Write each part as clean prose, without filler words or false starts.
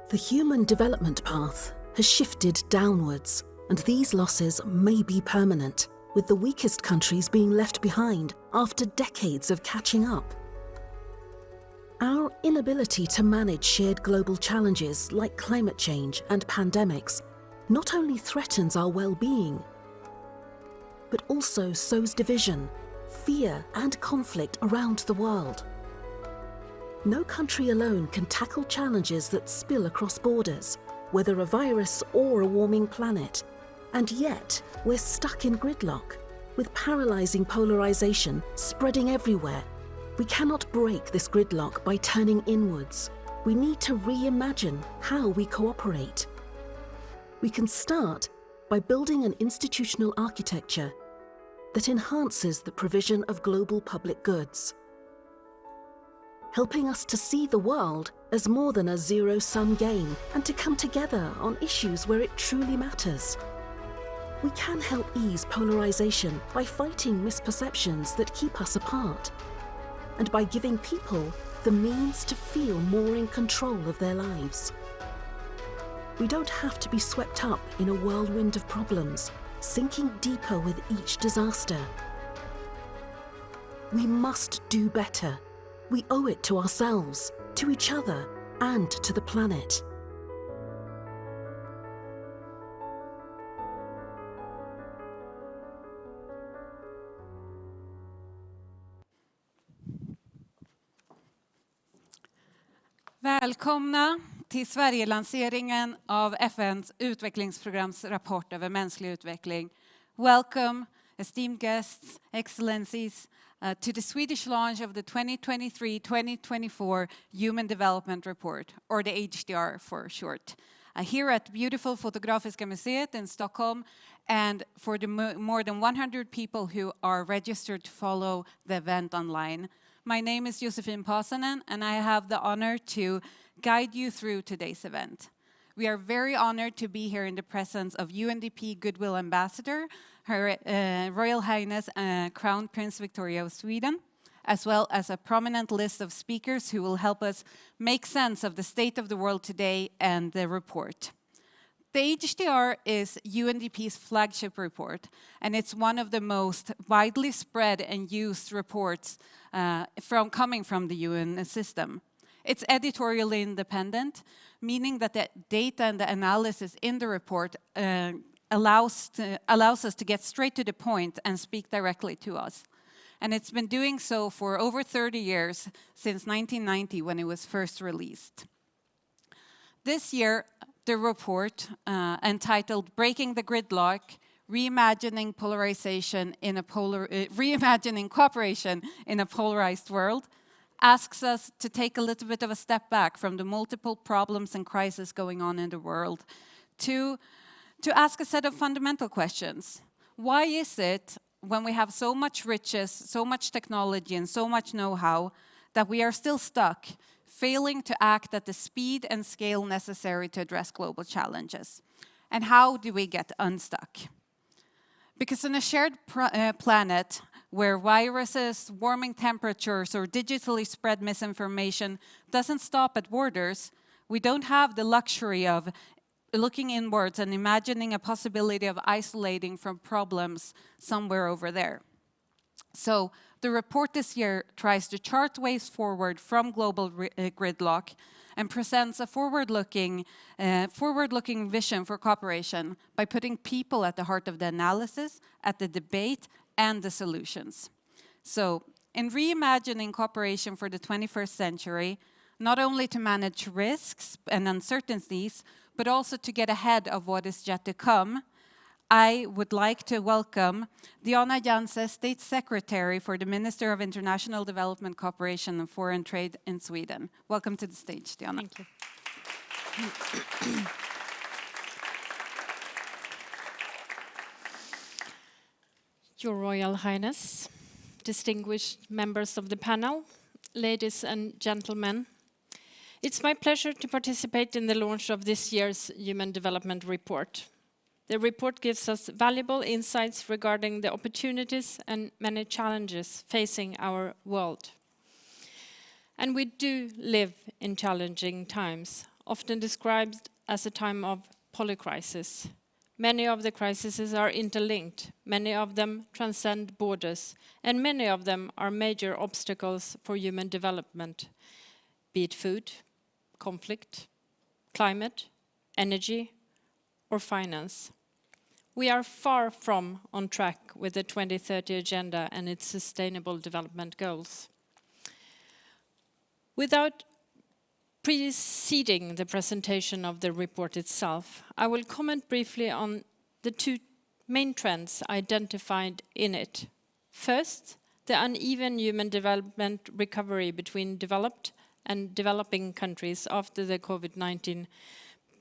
The human development path has shifted downwards, and these losses may be permanent, with the weakest countries being left behind after decades of catching up. Our inability to manage shared global challenges like climate change and pandemics not only threatens our well-being, but also sows division, fear and conflict around the world. No country alone can tackle challenges that spill across borders, whether a virus or a warming planet. And yet, we're stuck in gridlock, with paralysing polarization spreading everywhere. We cannot break this gridlock by turning inwards. We need to reimagine how we cooperate. We can start by building an institutional architecture that enhances the provision of global public goods, helping us to see the world as more than a zero-sum game and to come together on issues where it truly matters. We can help ease polarization by fighting misperceptions that keep us apart, and by giving people the means to feel more in control of their lives. We don't have to be swept up in a whirlwind of problems, sinking deeper with each disaster. We must do better. We owe it to ourselves, to each other, and to the planet. Välkomna till Sverige-lanseringen av FN:s utvecklingsprograms rapport över mänsklig utveckling. Welcome, esteemed guests, excellencies, to the Swedish launch of the 2023-2024 Human Development Report, or the HDR for short. Here at beautiful Fotografiska museet in Stockholm, and for the more than 100 people who are registered to follow the event online. My name is Josefin, Pasanen, and I have the honor to guide you through today's event. We are very honored to be here in the presence of UNDP Goodwill Ambassador, Her Royal Highness Crown Prince Victoria of Sweden, as well as a prominent list of speakers who will help us make sense of the state of the world today and the report. The HDR is UNDP's flagship report, and it's one of the most widely spread and used reports coming from the UN system. It's editorially independent, meaning that the data and the analysis in the report allows us to get straight to the point and speak directly to us. And it's been doing so for over 30 years, since 1990 when it was first released. This year, the report entitled Breaking the Gridlock, Reimagining Cooperation in a Polarized World, asks us to take a little bit of a step back from the multiple problems and crises going on in the world to ask a set of fundamental questions. Why is it, when we have so much riches, so much technology and so much know-how, that we are still stuck, failing to act at the speed and scale necessary to address global challenges? And how do we get unstuck? Because on a shared planet where viruses, warming temperatures, or digitally spread misinformation doesn't stop at borders, we don't have the luxury of looking inwards and imagining a possibility of isolating from problems somewhere over there. So the report this year tries to chart ways forward from global gridlock and presents a forward-looking vision for cooperation by putting people at the heart of the analysis, at the debate, and the solutions. So, in reimagining cooperation for the 21st century, not only to manage risks and uncertainties, but also to get ahead of what is yet to come, I would like to welcome Diana Janse, State Secretary for the Minister of International Development Cooperation and Foreign Trade in Sweden. Welcome to the stage, Diana. Thank you. Your Royal Highness, distinguished members of the panel, ladies and gentlemen, it's my pleasure to participate in the launch of this year's Human Development Report. The report gives us valuable insights regarding the opportunities and many challenges facing our world. And we do live in challenging times often described as a time of polycrisis. Many of the crises are interlinked, many of them transcend borders, and many of them are major obstacles for human development, be it food, conflict, climate, energy, or finance. We are far from on track with the 2030 Agenda and its Sustainable Development Goals. Without preceding the presentation of the report itself, I will comment briefly on the two main trends identified in it. First, the uneven human development recovery between developed and developing countries after the COVID-19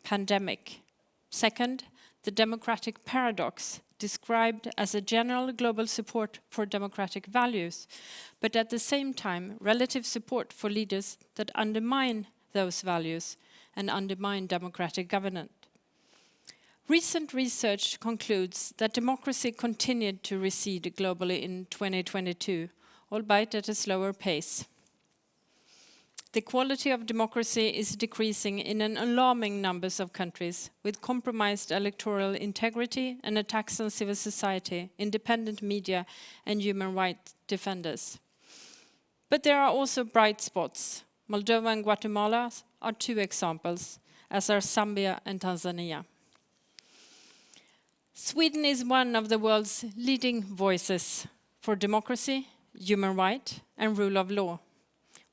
pandemic. Second, the democratic paradox, described as a general global support for democratic values, but at the same time, relative support for leaders that undermine those values and undermine democratic governance. Recent research concludes that democracy continued to recede globally in 2022, albeit at a slower pace. The quality of democracy is decreasing in an alarming numbers of countries, with compromised electoral integrity and attacks on civil society, independent media, and human rights defenders. But there are also bright spots. Moldova and Guatemala are two examples, as are Zambia and Tanzania. Sweden is one of the world's leading voices for democracy, human rights, and rule of law.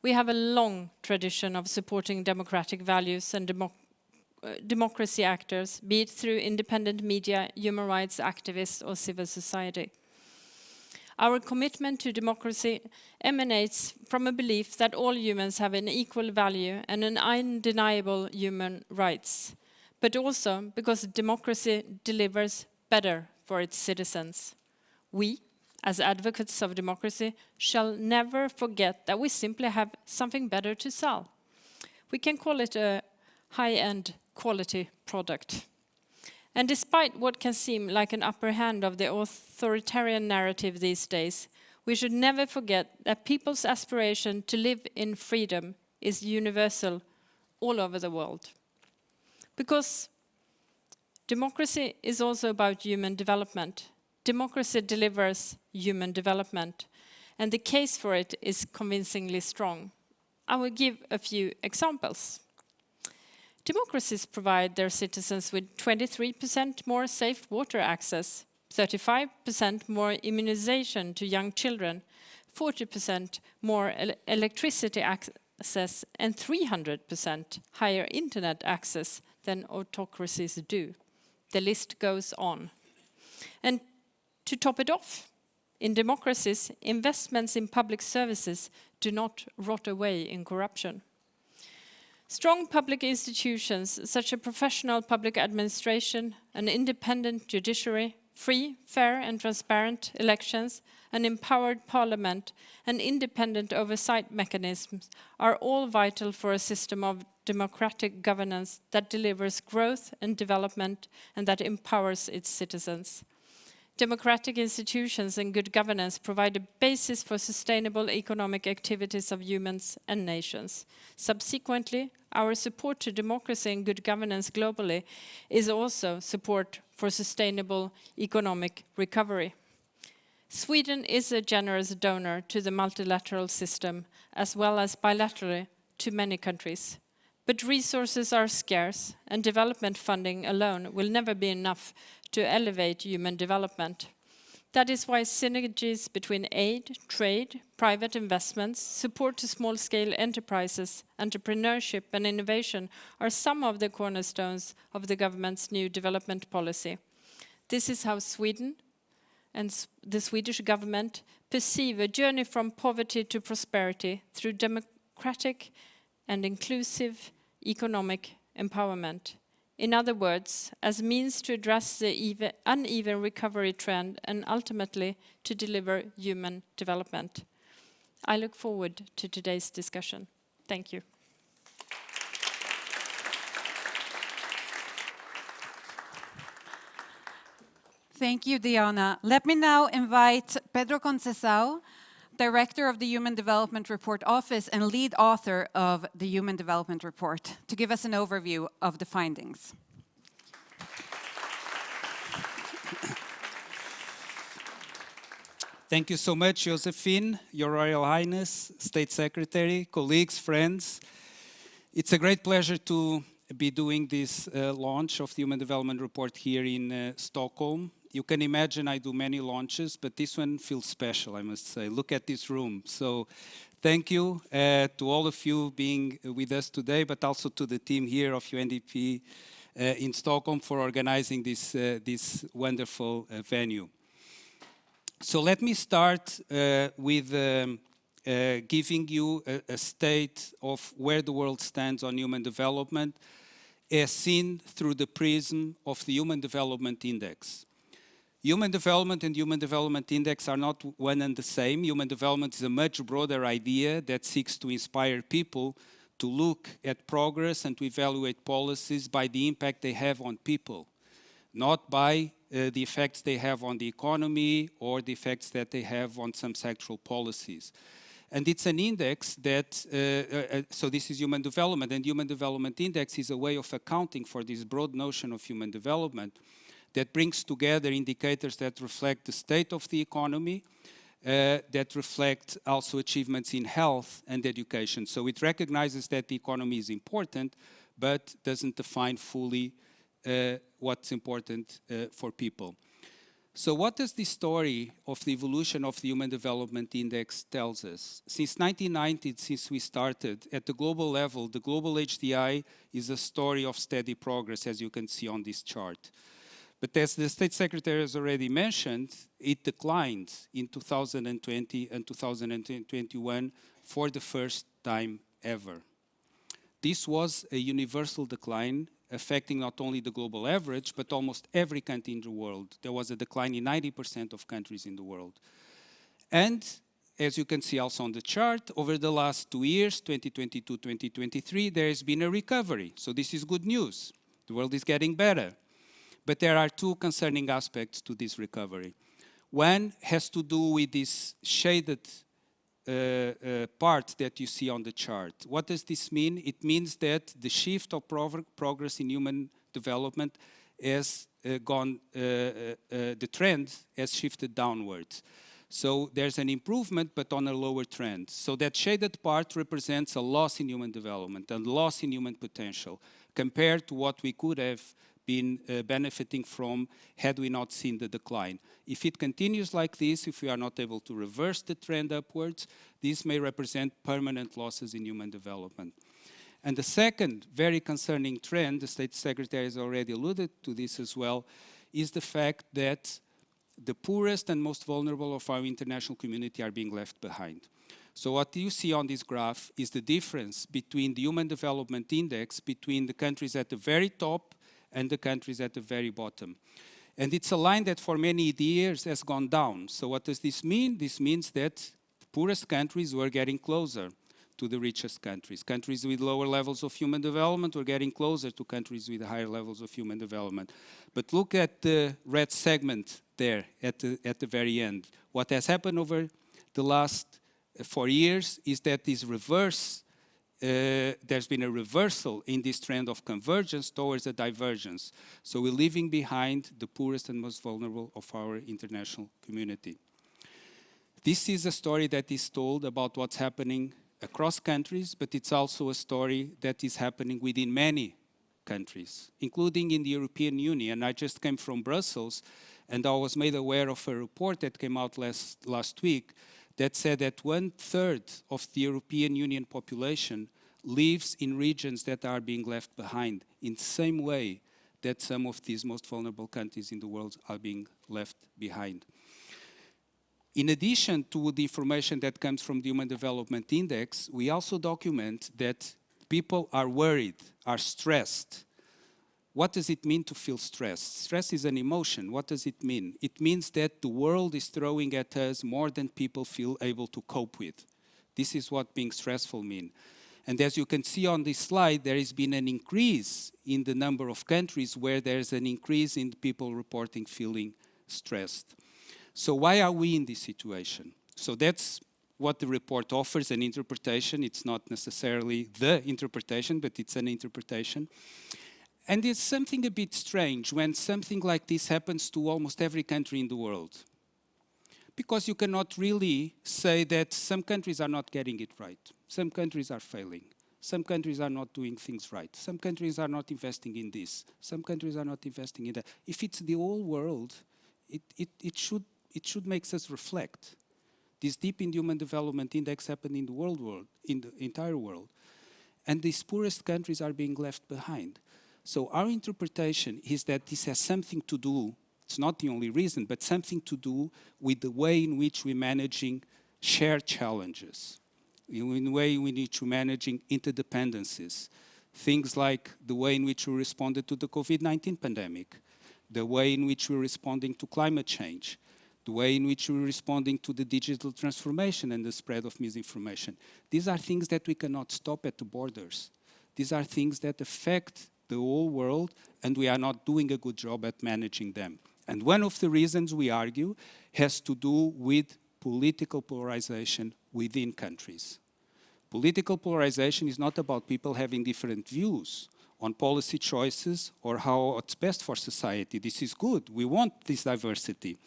We have a long tradition of supporting democratic values and democracy actors, be it through independent media, human rights activists, or civil society. Our commitment to democracy emanates from a belief that all humans have an equal value and an undeniable human rights, but also because democracy delivers better for its citizens. We, as advocates of democracy, shall never forget that we simply have something better to sell. We can call it a high-end quality product. And despite what can seem like an upper hand of the authoritarian narrative these days, we should never forget that people's aspiration to live in freedom is universal all over the world. Because democracy is also about human development. Democracy delivers human development, and the case for it is convincingly strong. I will give a few examples. Democracies provide their citizens with 23% more safe water access, 35% more immunization to young children, 40% more electricity access, and 300% higher internet access than autocracies do. The list goes on. And to top it off, in democracies, investments in public services do not rot away in corruption. Strong public institutions, such as professional public administration, an independent judiciary, free, fair and transparent elections, an empowered parliament, and independent oversight mechanisms are all vital for a system of democratic governance that delivers growth and development and that empowers its citizens. Democratic institutions and good governance provide a basis for sustainable economic activities of humans and nations. Subsequently, our support to democracy and good governance globally is also support for sustainable economic recovery. Sweden is a generous donor to the multilateral system as well as bilaterally to many countries. But resources are scarce, and development funding alone will never be enough to elevate human development. That is why synergies between aid, trade, private investments, support to small-scale enterprises, entrepreneurship and innovation are some of the cornerstones of the government's new development policy. This is how Sweden and the Swedish government perceive a journey from poverty to prosperity through democratic and inclusive economic empowerment. In other words, as means to address the uneven recovery trend and ultimately to deliver human development. I look forward to today's discussion. Thank you. Thank you, Diana. Let me now invite Pedro Conceição, Director of the Human Development Report Office and lead author of the Human Development Report, to give us an overview of the findings. Thank you so much, Josefin, Your Royal Highness, State Secretary, colleagues, friends. It's a great pleasure to be doing this launch of the Human Development Report here in Stockholm. You can imagine I do many launches, but this one feels special, I must say. Look at this room. So thank you to all of you being with us today, but also to the team here of UNDP in Stockholm for organizing this wonderful venue. So let me start with giving you a state of where the world stands on human development as seen through the prism of the Human Development Index. Human development and Human Development Index are not one and the same. Human development is a much broader idea that seeks to inspire people to look at progress and to evaluate policies by the impact they have on people, not by the effects they have on the economy or the effects that they have on some sectoral policies. And it's an index that, so this is human development, and Human Development Index is a way of accounting for this broad notion of human development that brings together indicators that reflect the state of the economy, that reflect also achievements in health and education. So it recognizes that the economy is important, but doesn't define fully what's important for people. So what does the story of the evolution of the Human Development Index tells us? Since 1990, since we started, at the global level, the global HDI is a story of steady progress, as you can see on this chart. But as the State Secretary has already mentioned, it declined in 2020 and 2021 for the first time ever. This was a universal decline affecting not only the global average, but almost every country in the world. There was a decline in 90% of countries in the world. And as you can see also on the chart, over the last 2 years, 2022-2023, there has been a recovery. So this is good news. The world is getting better. But there are two concerning aspects to this recovery. One has to do with this shaded part that you see on the chart. What does this mean? It means that the shift of progress in human development has the trend has shifted downwards. So there's an improvement, but on a lower trend. So that shaded part represents a loss in human development, a loss in human potential, compared to what we could have been benefiting from had we not seen the decline. If it continues like this, if we are not able to reverse the trend upwards, this may represent permanent losses in human development. And the second very concerning trend, the State Secretary has already alluded to this as well, is the fact that the poorest and most vulnerable of our international community are being left behind. So what you see on this graph is the difference between the Human Development Index between the countries at the very top and the countries at the very bottom. And it's a line that for many years has gone down. So what does this mean? This means that the poorest countries were getting closer to the richest countries. Countries with lower levels of human development were getting closer to countries with higher levels of human development. But look at the red segment there at the very end. What has happened over the last 4 years is that this reverse there's been a reversal in this trend of convergence towards a divergence. So we're leaving behind the poorest and most vulnerable of our international community. This is a story that is told about what's happening across countries, but it's also a story that is happening within many countries, including in the European Union. I just came from Brussels, and I was made aware of a report that came out last week that said that 1/3 of the European Union population lives in regions that are being left behind in the same way that some of these most vulnerable countries in the world are being left behind. In addition to the information that comes from the Human Development Index, we also document that people are worried, are stressed. What does it mean to feel stressed? Stress is an emotion. What does it mean? It means that the world is throwing at us more than people feel able to cope with. This is what being stressful means. And as you can see on this slide, there has been an increase in the number of countries where there's an increase in people reporting feeling stressed. So why are we in this situation? So that's what the report offers, an interpretation. It's not necessarily the interpretation, but it's an interpretation. And it's something a bit strange when something like this happens to almost every country in the world. Because you cannot really say that some countries are not getting it right. Some countries are failing. Some countries are not doing things right. Some countries are not investing in this. Some countries are not investing in that. If it's the whole world, it should make us reflect. This deep in human development index happened in the world, in the entire world. And these poorest countries are being left behind. So our interpretation is that this has something to do, it's not the only reason, but something to do with the way in which we're managing shared challenges, in the way in which we're managing interdependencies. Things like the way in which we responded to the COVID-19 pandemic, the way in which we're responding to climate change, the way in which we're responding to the digital transformation and the spread of misinformation. These are things that we cannot stop at the borders. These are things that affect the whole world, and we are not doing a good job at managing them. And one of the reasons we argue has to do with political polarization within countries. Political polarization is not about people having different views on policy choices or how it's best for society. This is good. We want this diversity.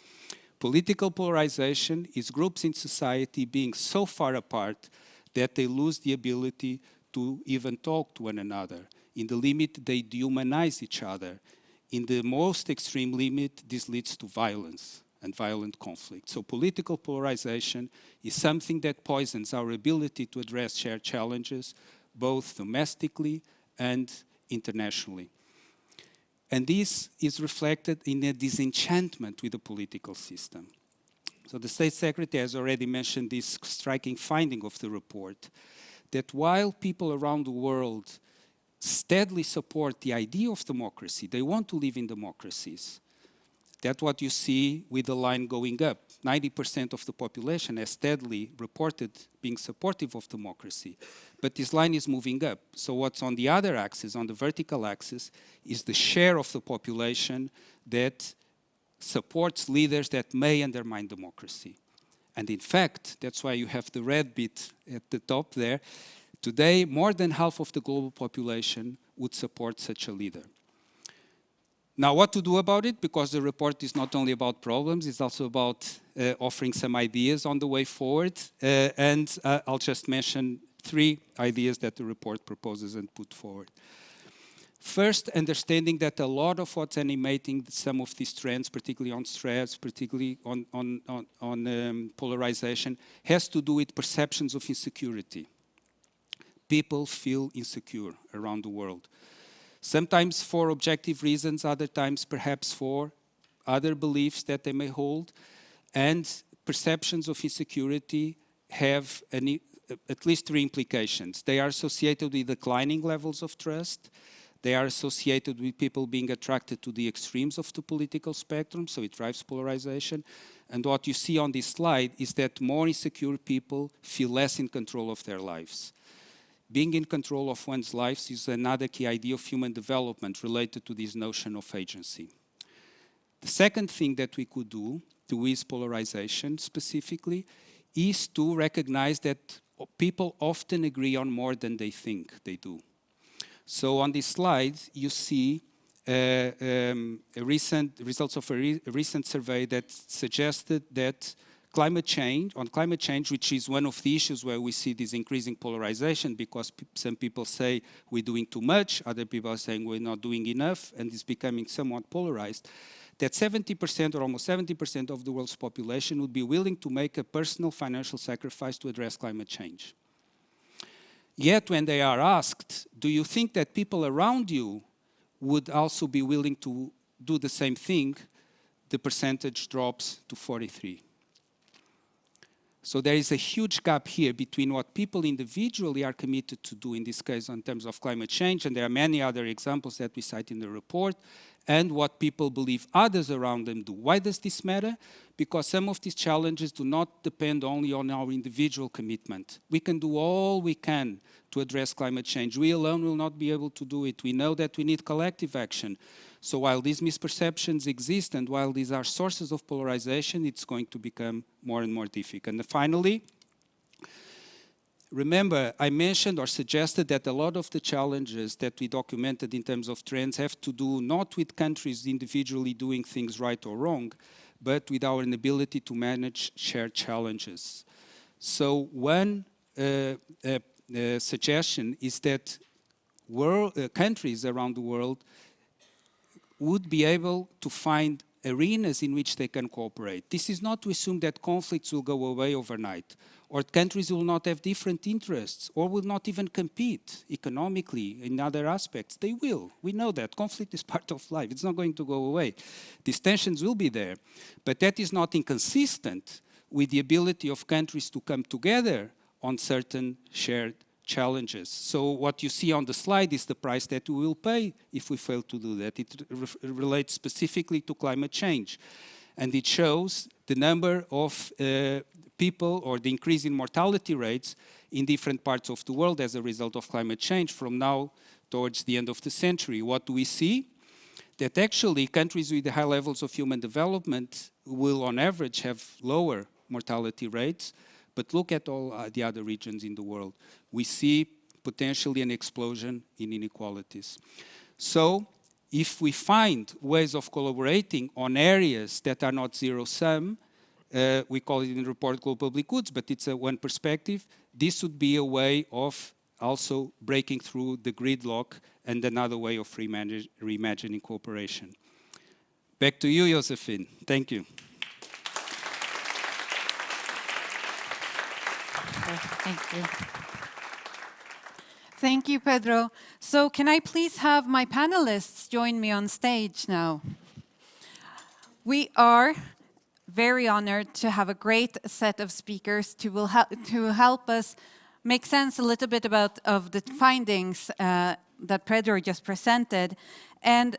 Political polarization is groups in society being so far apart that they lose the ability to even talk to one another. In the limit, they dehumanize each other. In the most extreme limit, this leads to violence and violent conflict. So political polarization is something that poisons our ability to address shared challenges, both domestically and internationally. And this is reflected in a disenchantment with the political system. So the State Secretary has already mentioned this striking finding of the report, that while people around the world steadily support the idea of democracy, they want to live in democracies. That's what you see with the line going up. 90% of the population has steadily reported being supportive of democracy. But this line is moving up. So what's on the other axis, on the vertical axis, is the share of the population that supports leaders that may undermine democracy. And in fact, that's why you have the red bit at the top there. Today, more than half of the global population would support such a leader. Now, what to do about it? Because the report is not only about problems, it's also about offering some ideas on the way forward. I'll just mention 3 ideas that the report proposes and put forward. First, understanding that a lot of what's animating some of these trends, particularly on stress, particularly on polarization, has to do with perceptions of insecurity. People feel insecure around the world. Sometimes for objective reasons, other times perhaps for other beliefs that they may hold. And perceptions of insecurity have at least 3 implications. They are associated with declining levels of trust. They are associated with people being attracted to the extremes of the political spectrum, so it drives polarization. And what you see on this slide is that more insecure people feel less in control of their lives. Being in control of one's lives is another key idea of human development related to this notion of agency. The second thing that we could do to ease polarization specifically is to recognize that people often agree on more than they think they do. So on this slide, you see results of a recent survey that suggested that climate change, which is one of the issues where we see this increasing polarization, because some people say we're doing too much, other people are saying we're not doing enough, and it's becoming somewhat polarized, that 70% or almost 70% of the world's population would be willing to make a personal financial sacrifice to address climate change. Yet when they are asked, do you think that people around you would also be willing to do the same thing, the percentage drops to 43%. So there is a huge gap here between what people individually are committed to do, in this case in terms of climate change, and there are many other examples that we cite in the report, and what people believe others around them do. Why does this matter? Because some of these challenges do not depend only on our individual commitment. We can do all we can to address climate change. We alone will not be able to do it. We know that we need collective action. So while these misperceptions exist and while these are sources of polarization, it's going to become more and more difficult. And finally, remember, I mentioned or suggested that a lot of the challenges that we documented in terms of trends have to do not with countries individually doing things right or wrong, but with our inability to manage shared challenges. So one suggestion is that countries around the world would be able to find arenas in which they can cooperate. This is not to assume that conflicts will go away overnight, or countries will not have different interests, or will not even compete economically in other aspects. They will. We know that. Conflict is part of life. It's not going to go away. These tensions will be there. But that is not inconsistent with the ability of countries to come together on certain shared challenges. So what you see on the slide is the price that we will pay if we fail to do that. It relates specifically to climate change. And it shows the number of people, or the increase in mortality rates in different parts of the world as a result of climate change from now towards the end of the century. What do we see? That actually countries with high levels of human development will on average have lower mortality rates. But look at all the other regions in the world. We see potentially an explosion in inequalities. So if we find ways of collaborating on areas that are not zero-sum, we call it in the report global public goods, but it's one perspective, this would be a way of also breaking through the gridlock and another way of reimagining cooperation. Back to you, Josefin. Thank you. Thank you. Thank you, Pedro. So can I please have my panelists join me on stage now? We are very honored to have a great set of speakers to help us make sense a little bit of the findings that Pedro just presented, and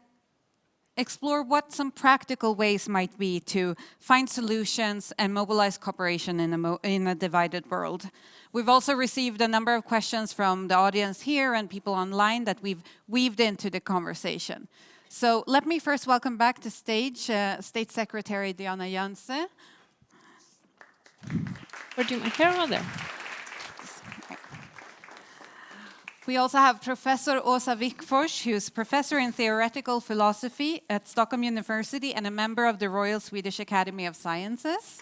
explore what some practical ways might be to find solutions and mobilize cooperation in a divided world. We've also received a number of questions from the audience here and people online that we've weaved into the conversation. So let me first welcome back to stage State Secretary Diana Janse. Where do you here or there? We also have Professor Åsa Wikforss, who's professor in theoretical philosophy at Stockholm University and a member of the Royal Swedish Academy of Sciences.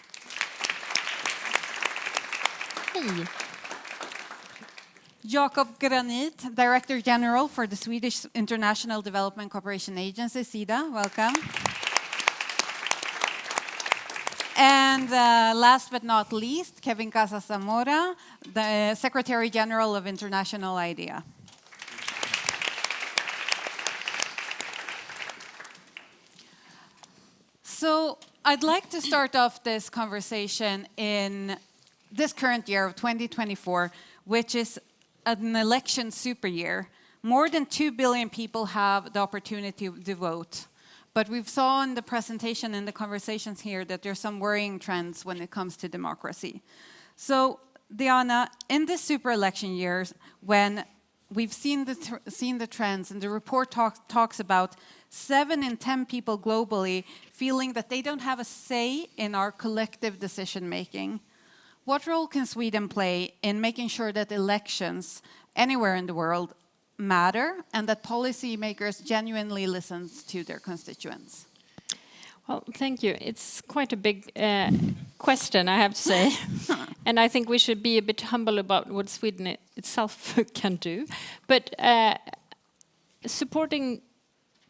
Hey. Jakob, Granit, Director General for the Swedish International Development Cooperation Agency, Sida. Welcome. And last but not least, Kevin Casas-Zamora, the Secretary General of International IDEA. So I'd like to start off this conversation in this current year of 2024, which is an election super year. More than 2 billion people have the opportunity to vote. But we've saw in the presentation and the conversations here that there's some worrying trends when it comes to democracy. So, Diana, in this super election years, when we've seen the trends, and the report talks about 7 in 10 people globally feeling that they don't have a say in our collective decision making, what role can Sweden play in making sure that elections anywhere in the world matter and that policymakers genuinely listen to their constituents? Well, thank you. It's quite a big question, I have to say. And I think we should be a bit humble about what Sweden itself can do. But supporting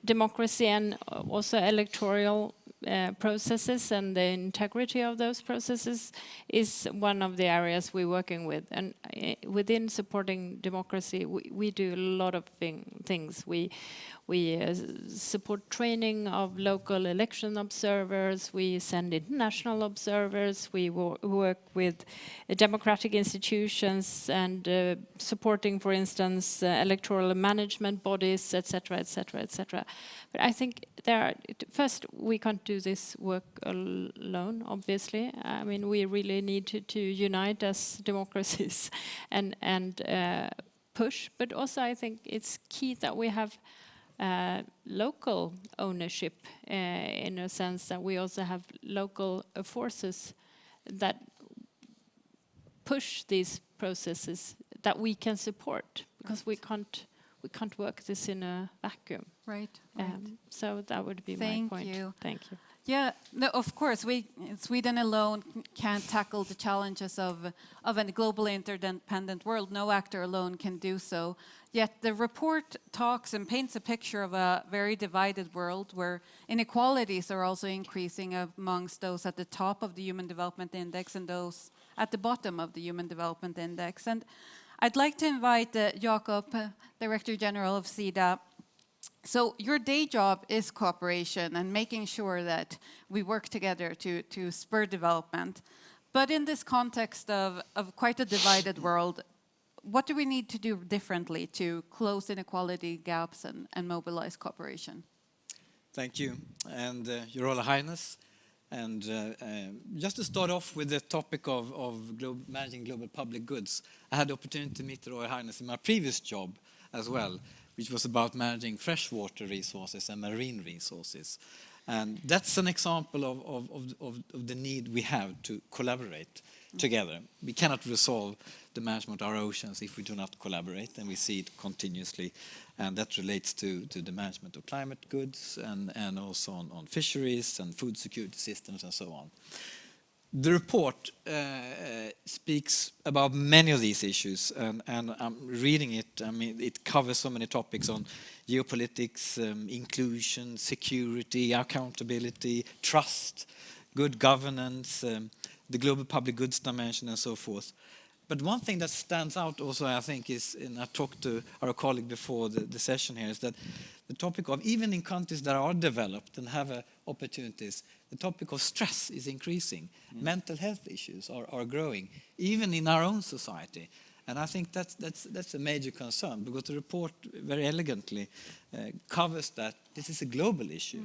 democracy and also electoral processes and the integrity of those processes is one of the areas we're working with. And within supporting democracy, we do a lot of things. We support training of local election observers, we send international observers, we work with democratic institutions and supporting, for instance, electoral management bodies, etc., etc., etc. But I think first, we can't do this work alone, obviously. I mean, we really need to unite as democracies and push. But also, I think it's key that we have local ownership in a sense that we also have local forces that push these processes that we can support, because we can't work this in a vacuum. Right. So that would be my Thank point. you. Thank you. Yeah, no, of course, Sweden alone can't tackle the challenges of a globally interdependent world. No actor alone can do so. Yet the report talks and paints a picture of a very divided world where inequalities are also increasing amongst those at the top of the Human Development Index and those at the bottom of the Human Development Index. And I'd like to invite Jakob, Director General of Sida. So your day job is cooperation and making sure that we work together to spur development. But in this context of quite a divided world, what do we need to do differently to close inequality gaps and mobilize cooperation? Thank you. And Your Royal Highness, and just to start off with the topic of managing global public goods, I had the opportunity to meet the Royal Highness in my previous job as well, which was about managing freshwater resources and marine resources. And that's an example of the need we have to collaborate together. We cannot resolve the management of our oceans if we do not collaborate, and we see it continuously. And that relates to the management of climate goods and also on fisheries and food security systems and so on. The report speaks about many of these issues, and I'm reading it. I mean, it covers so many topics on geopolitics, inclusion, security, accountability, trust, good governance, the global public goods dimension, and so forth. But one thing that stands out also, I think, is, and I talked to our colleague before the session here, is that the topic of, even in countries that are developed and have opportunities, the topic of stress is increasing. Mental health issues are growing, even in our own society. And I think that's a major concern, because the report very elegantly covers that this is a global issue.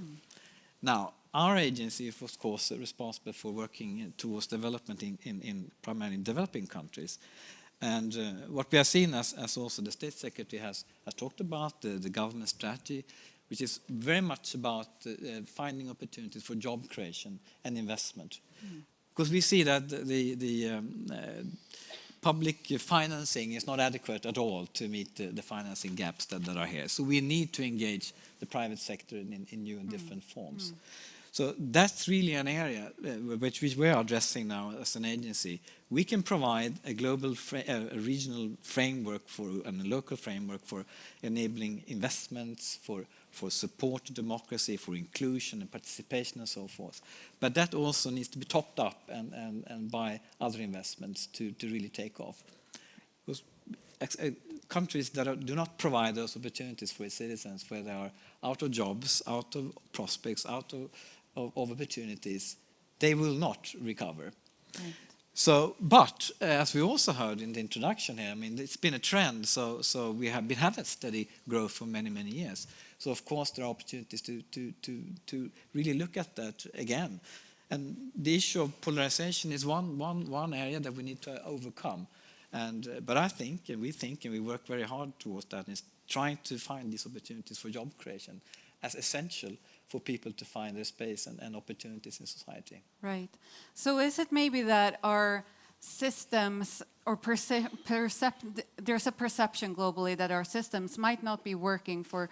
Now, our agency is, of course, responsible for working towards development in primarily in developing countries. And what we have seen, as also the State Secretary has talked about, the government strategy, which is very much about finding opportunities for job creation and investment. Because we see that the public financing is not adequate at all to meet the financing gaps that are here. So we need to engage the private sector in new and different forms. So that's really an area which we are addressing now as an agency. We can provide a global, a regional framework and a local framework for enabling investments, for support to democracy, for inclusion and participation and so forth. But that also needs to be topped up and by other investments to really take off. Because countries that do not provide those opportunities for its citizens, where they are out of jobs, out of prospects, out of opportunities, they will not recover. Right. So, but as we also heard in the introduction here, I mean, it's been a trend. So we have been having steady growth for many years. So of course there are opportunities to really look at that again. And the issue of polarization is one area that we need to overcome. But I think, and we work very hard towards that, is trying to find these opportunities for job creation as essential for people to find their space and opportunities in society. Right. So is it maybe that our systems, or there's a perception globally that our systems might not be working for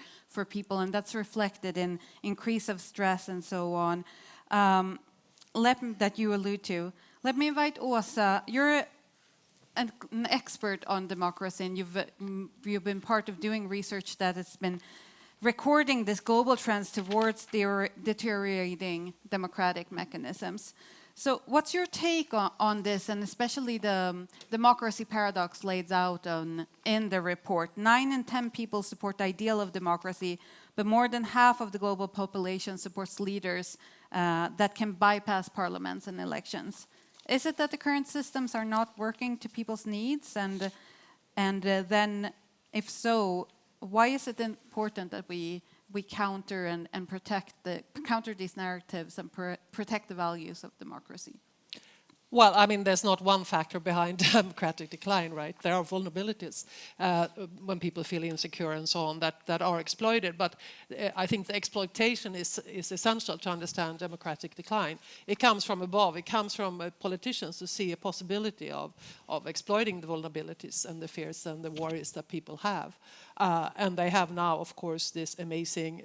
people, and that's reflected in increase of stress and so on, that you allude to. Let me invite Åsa. You're an expert on democracy, and you've been part of doing research that has been recording this global trends towards deteriorating democratic mechanisms. So what's your take on this, and especially the democracy paradox laid out in the report? 9 in 10 people support the ideal of democracy, but more than half of the global population supports leaders that can bypass parliaments and elections. Is it that the current systems are not working to people's needs? And then, if so, why is it important that we counter and counter these narratives and protect the values of democracy? Well, I mean, there's not one factor behind democratic decline, right? There are vulnerabilities when people feel insecure and so on that are exploited. But I think the exploitation is essential to understand democratic decline. It comes from above. It comes from politicians who see a possibility of exploiting the vulnerabilities and the fears and the worries that people have. And they have now, of course, this amazing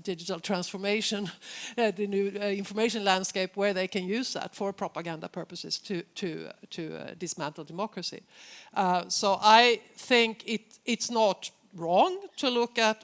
digital transformation, the new information landscape, where they can use that for propaganda purposes to dismantle democracy. So I think it's not wrong to look at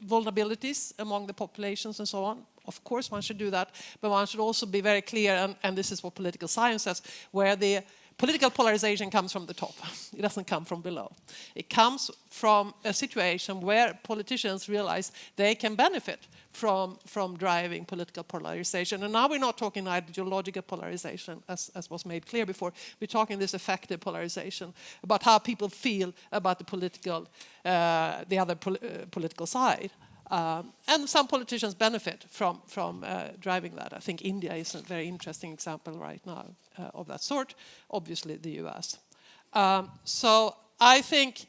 vulnerabilities among the populations and so on. Of course, one should do that, but one should also be very clear, and this is what political science says, where the political polarization comes from the top. It doesn't come from below. It comes from a situation where politicians realize they can benefit from driving political polarization. And now we're not talking ideological polarization, as was made clear before. We're talking this affective polarization about how people feel about the other political side. And some politicians benefit from driving that. I think India is a very interesting example right now of that sort, obviously the US. So I think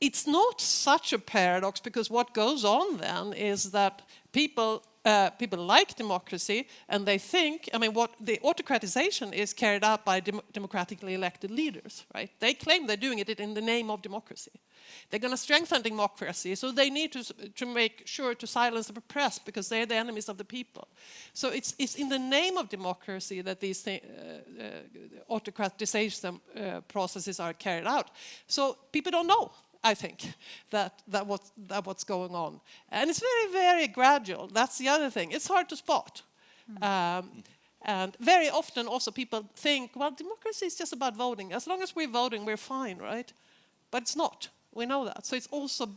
it's not such a paradox, because what goes on then is that people like democracy, and they think, I mean, what the autocratization is carried out by democratically elected leaders, right? They claim they're doing it in the name of democracy. They're going to strengthen democracy, so they need to make sure to silence the press, because they're the enemies of the people. So it's in the name of democracy that these autocratization processes are carried out. So people don't know, I think, that what's going on. And it's very, very gradual. That's the other thing. It's hard to spot. And very often also people think, well, democracy is just about voting. As long as we're voting, we're fine, right? But it's not. We know that. So it's also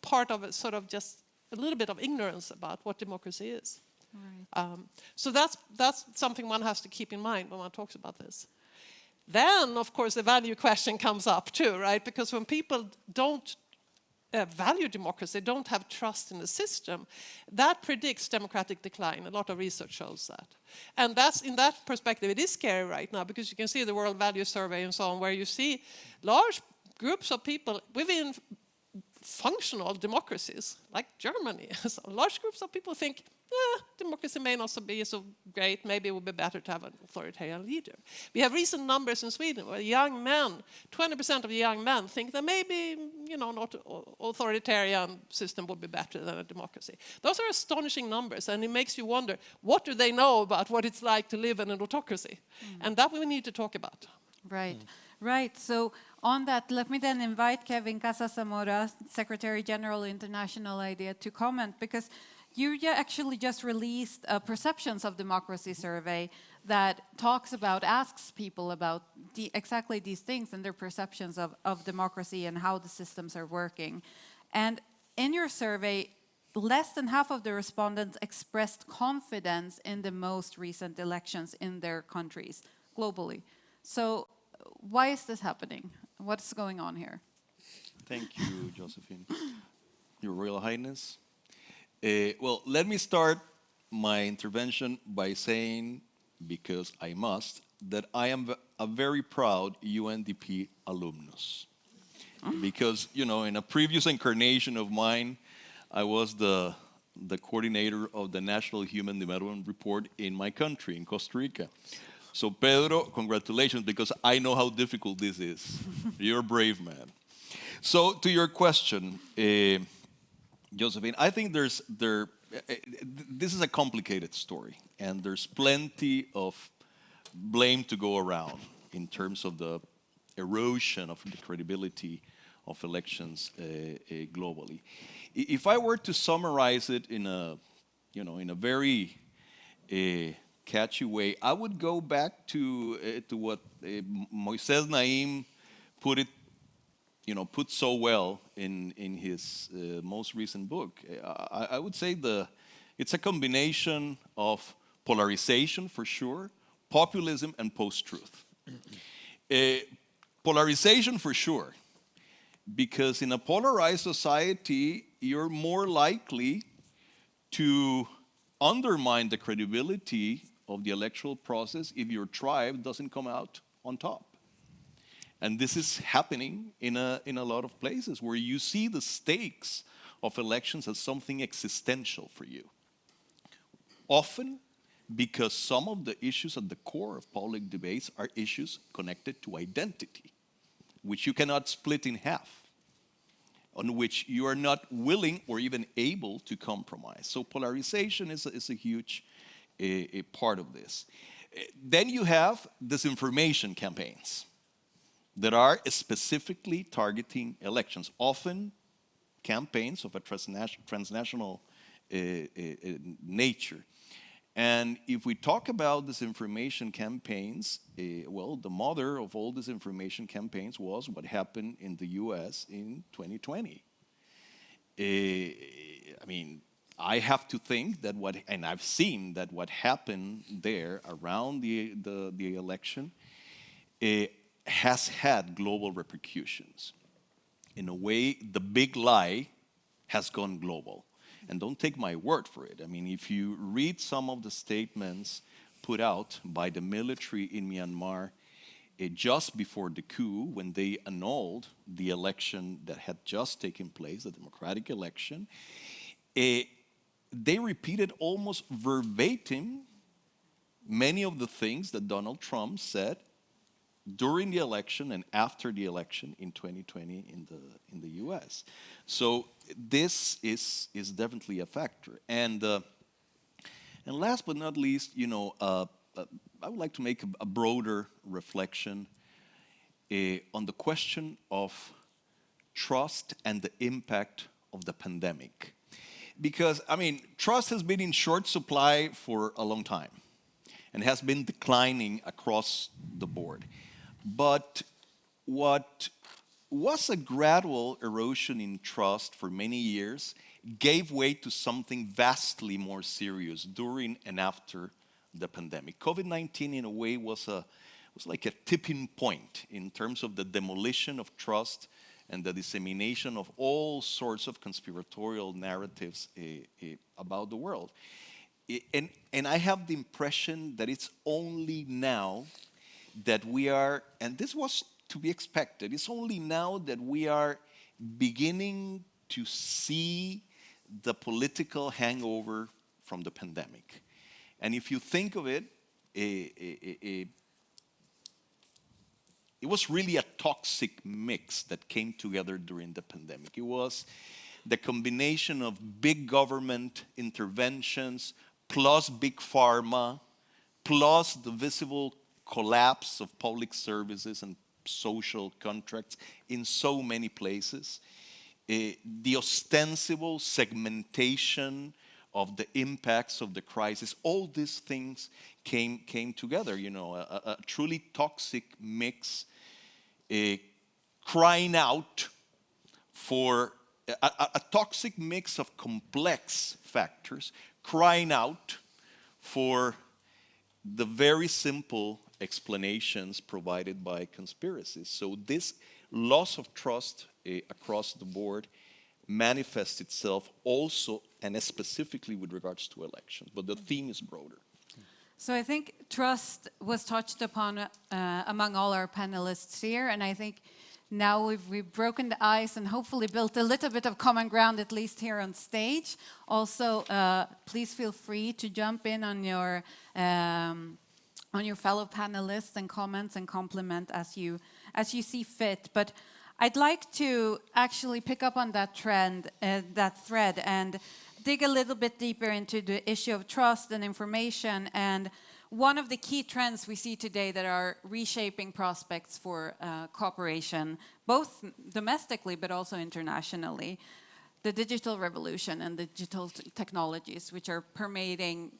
part of a sort of just a little bit of ignorance about what democracy is. Right. So that's something one has to keep in mind when one talks about this. Then, of course, the value question comes up too, right? Because when people don't value democracy, don't have trust in the system, that predicts democratic decline. A lot of research shows that. And that's, in that perspective, it is scary right now, because you can see the World Value Survey and so on, where you see large groups of people within functional democracies, like Germany. So large groups of people think, democracy may not be so great, maybe it would be better to have an authoritarian leader. We have recent numbers in Sweden where young men, 20% of the young men think that maybe, not authoritarian system would be better than a democracy. Those are astonishing numbers, and it makes you wonder, what do they know about what it's like to live in an autocracy? And that we need to talk about. Right. Right. So on that, let me then invite Kevin Casas-Zamora, Secretary General International IDEA, to comment, because you actually just released a Perceptions of Democracy survey that asks people about exactly these things and their perceptions of democracy and how the systems are working. And in your survey, less than half of the respondents expressed confidence in the most recent elections in their countries globally. So why is this happening? What's going on here? Thank you, Josefin. Your Royal Highness. Well, let me start my intervention by saying, because I must, that I am a very proud UNDP alumnus. Because, in a previous incarnation of mine, I was the coordinator of the National Human Development Report in my country, in Costa Rica. So, Pedro, congratulations, because I know how difficult this is. You're a brave man. So, to your question, Josefin, I think this is a complicated story, and there's plenty of blame to go around in terms of the erosion of the credibility of elections globally. If I were to summarize it in a very catchy way, I would go back to what Moises Naim put so well in his most recent book. I would say it's a combination of polarization, for sure, populism, and post-truth. Polarization, for sure, because in a polarized society, you're more likely to undermine the credibility of the electoral process if your tribe doesn't come out on top. And this is happening in a lot of places where you see the stakes of elections as something existential for you. Often because some of the issues at the core of public debates are issues connected to identity, which you cannot split in half, on which you are not willing or even able to compromise. So polarization is a huge a part of this. Then you have disinformation campaigns that are specifically targeting elections, often campaigns of a transnational nature. And if we talk about disinformation campaigns, well, the mother of all disinformation campaigns was what happened in the US in 2020. I mean, I have to think that and I've seen that what happened there around the election has had global repercussions. In a way, the big lie has gone global. And don't take my word for it. I mean, if you read some of the statements put out by the military in Myanmar just before the coup, when they annulled the election that had just taken place, the democratic election, they repeated almost verbatim many of the things that Donald Trump said during the election and after the election in 2020 in the US. So this is definitely a factor. And last but not least, you know, I would like to make a broader reflection on the question of trust and the impact of the pandemic. Because, I mean, trust has been in short supply for a long time and has been declining across the board. But what was a gradual erosion in trust for many years gave way to something vastly more serious during and after the pandemic. COVID-19, in a way, was like a tipping point in terms of the demolition of trust and the dissemination of all sorts of conspiratorial narratives about the world. And I have the impression that it's only now that we are, and this was to be expected, it's only now that we are beginning to see the political hangover from the pandemic. And if you think of it, it was really a toxic mix that came together during the pandemic. It was the combination of big government interventions, plus big pharma, plus the visible collapse of public services and social contracts in so many places, the ostensible segmentation of the impacts of the crisis, all these things came together, you know, a truly toxic mix, crying out for a toxic mix of complex factors, crying out for the very simple explanations provided by conspiracies. So this loss of trust across the board manifests itself also and specifically with regards to elections, but the theme is broader. So I think trust was touched upon among all our panelists here, and I think now we've broken the ice and hopefully built a little bit of common ground, at least here on stage. Also, please feel free to jump in on your fellow panelists and comments and compliment as you see fit. But I'd like to actually pick up on that trend, that thread, and dig a little bit deeper into the issue of trust and information. And one of the key trends we see today that are reshaping prospects for cooperation, both domestically but also internationally, the digital revolution and digital technologies, which are permeating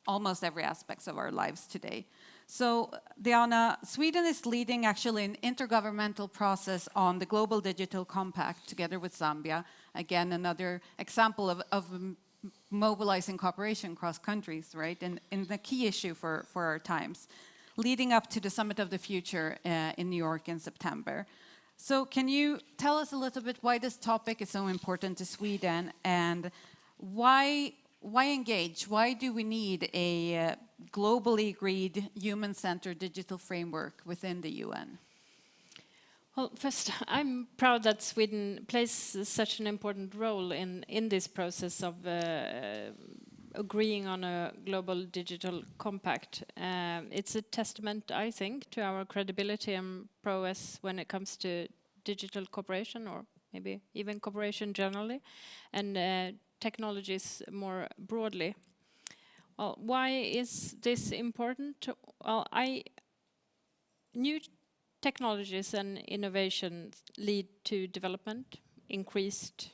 almost every aspect of our lives today. So, Diana, Sweden is leading actually an intergovernmental process on the Global Digital Compact together with Zambia. Again, another example of mobilizing cooperation across countries, right? And the key issue for our times, leading up to the Summit of the Future in New York in September. So can you tell us a little bit why this topic is so important to Sweden and why engage? Why do we need a globally agreed human-centered digital framework within the UN? Well, first, I'm proud that Sweden plays such an important role in this process of agreeing on a global digital compact. It's a testament, I think, to our credibility and prowess when it comes to digital cooperation, or maybe even cooperation generally, and technologies more broadly. Well, why is this important? Well, new technologies and innovations lead to development, increased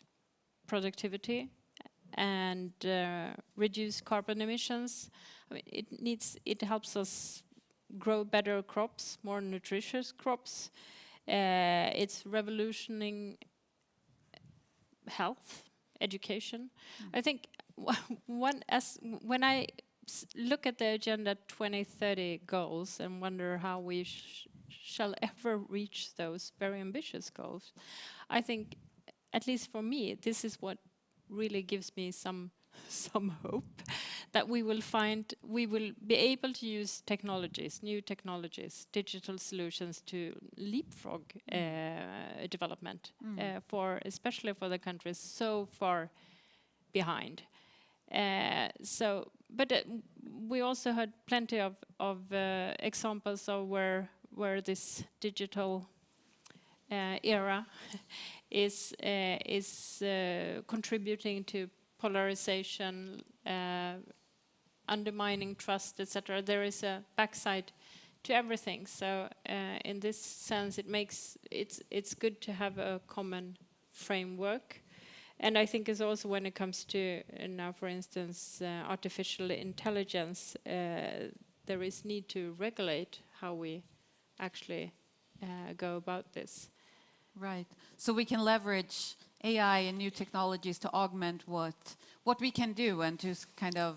productivity, and reduce carbon emissions. I mean, it helps us grow better crops, more nutritious crops. It's revolutioning health, education. I think when I look at the Agenda 2030 goals and wonder how we shall ever reach those very ambitious goals, I think, at least for me, this is what really gives me some hope that we will be able to use technologies, new technologies, digital solutions to leapfrog development especially for the countries so far behind. But we also had plenty of examples of where this digital era is contributing to polarization, undermining trust, etc. There is a backside to everything. So in this sense, it's good to have a common framework. And I think it's also when it comes to now, for instance, artificial intelligence, there is need to regulate how we actually go about this. Right. So we can leverage AI and new technologies to augment what we can do and to kind of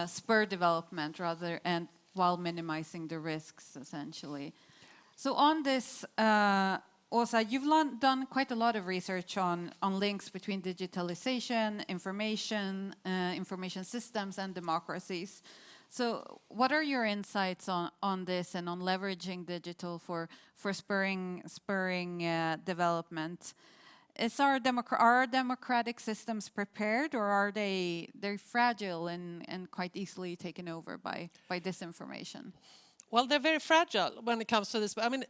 spur development and while minimizing the risks, essentially. So on this, Åsa, you've done quite a lot of research on links between digitalization, information systems, and democracies. So what are your insights on this and on leveraging digital for spurring development? Are democratic systems prepared, or are they fragile and quite easily taken over by disinformation? Well, they're very fragile when it comes to this. I mean,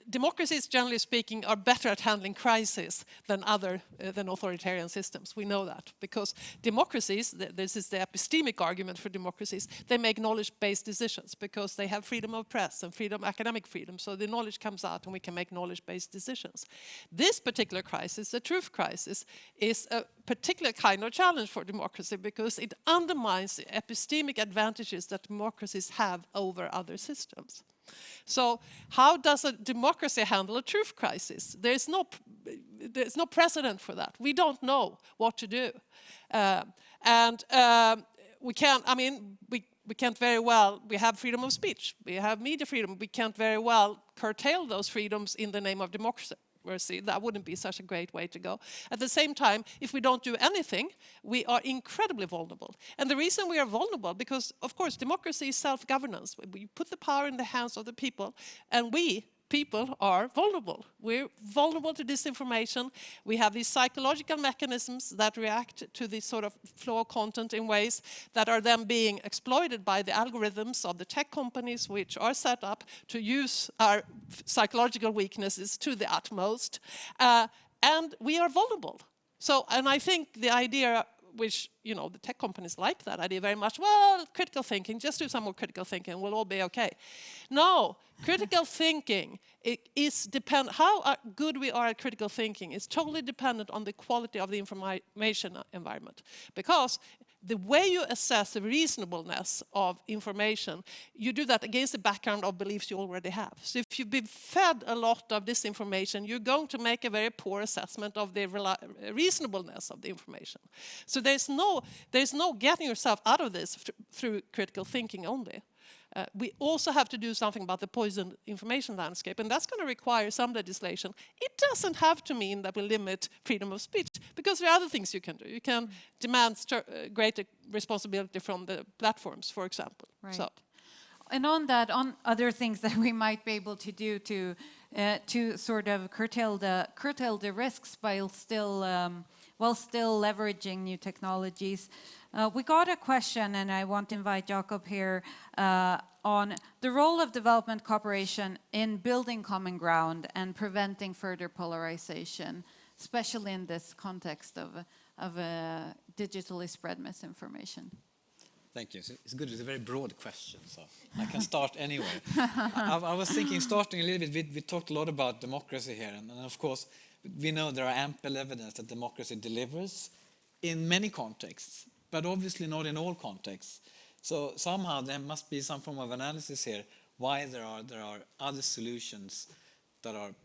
democracies, generally speaking, are better at handling crises than authoritarian systems. We know that because democracies, this is the epistemic argument for democracies, they make knowledge-based decisions because they have freedom of press and academic freedom. So the knowledge comes out and we can make knowledge-based decisions. This particular crisis, the truth crisis, is a particular kind of challenge for democracy because it undermines the epistemic advantages that democracies have over other systems. So how does a democracy handle a truth crisis? There's no precedent for that. We don't know what to do. We can't very well, we have freedom of speech, we have media freedom, we can't very well curtail those freedoms in the name of democracy. That wouldn't be such a great way to go. At the same time, if we don't do anything, we are incredibly vulnerable. And the reason we are vulnerable, because of course democracy is self-governance. We put the power in the hands of the people, and we, people, are vulnerable. We're vulnerable to disinformation. We have these psychological mechanisms that react to this sort of flow of content in ways that are then being exploited by the algorithms of the tech companies, which are set up to use our psychological weaknesses to the utmost. And we are vulnerable. So, and I think the idea, which, you know, the tech companies like that idea very much, well, critical thinking, just do some more critical thinking, we'll all be okay. No, critical thinking how good we are at critical thinking is totally dependent on the quality of the information environment. Because the way you assess the reasonableness of information, you do that against the background of beliefs you already have. So if you've been fed a lot of this information, you're going to make a very poor assessment of the reasonableness of the information. So there's no getting yourself out of this through critical thinking only. We also have to do something about the poisoned information landscape, and that's going to require some legislation. It doesn't have to mean that we limit freedom of speech, because there are other things you can do. You can demand greater responsibility from the platforms, for example. Right. So. And on that, on other things that we might be able to do to sort of curtail the risks while still leveraging new technologies. We got a question, and I want to invite Jakob here, on the role of development cooperation in building common ground and preventing further polarization, especially in this context of digitally spread misinformation. Thank you. It's good. It's a very broad question, so I can start anyway. I was thinking, starting a little bit, we talked a lot about democracy here, and of course, we know there are ample evidence that democracy delivers in many contexts, but obviously not in all contexts. So somehow there must be some form of analysis here why there are other solutions that are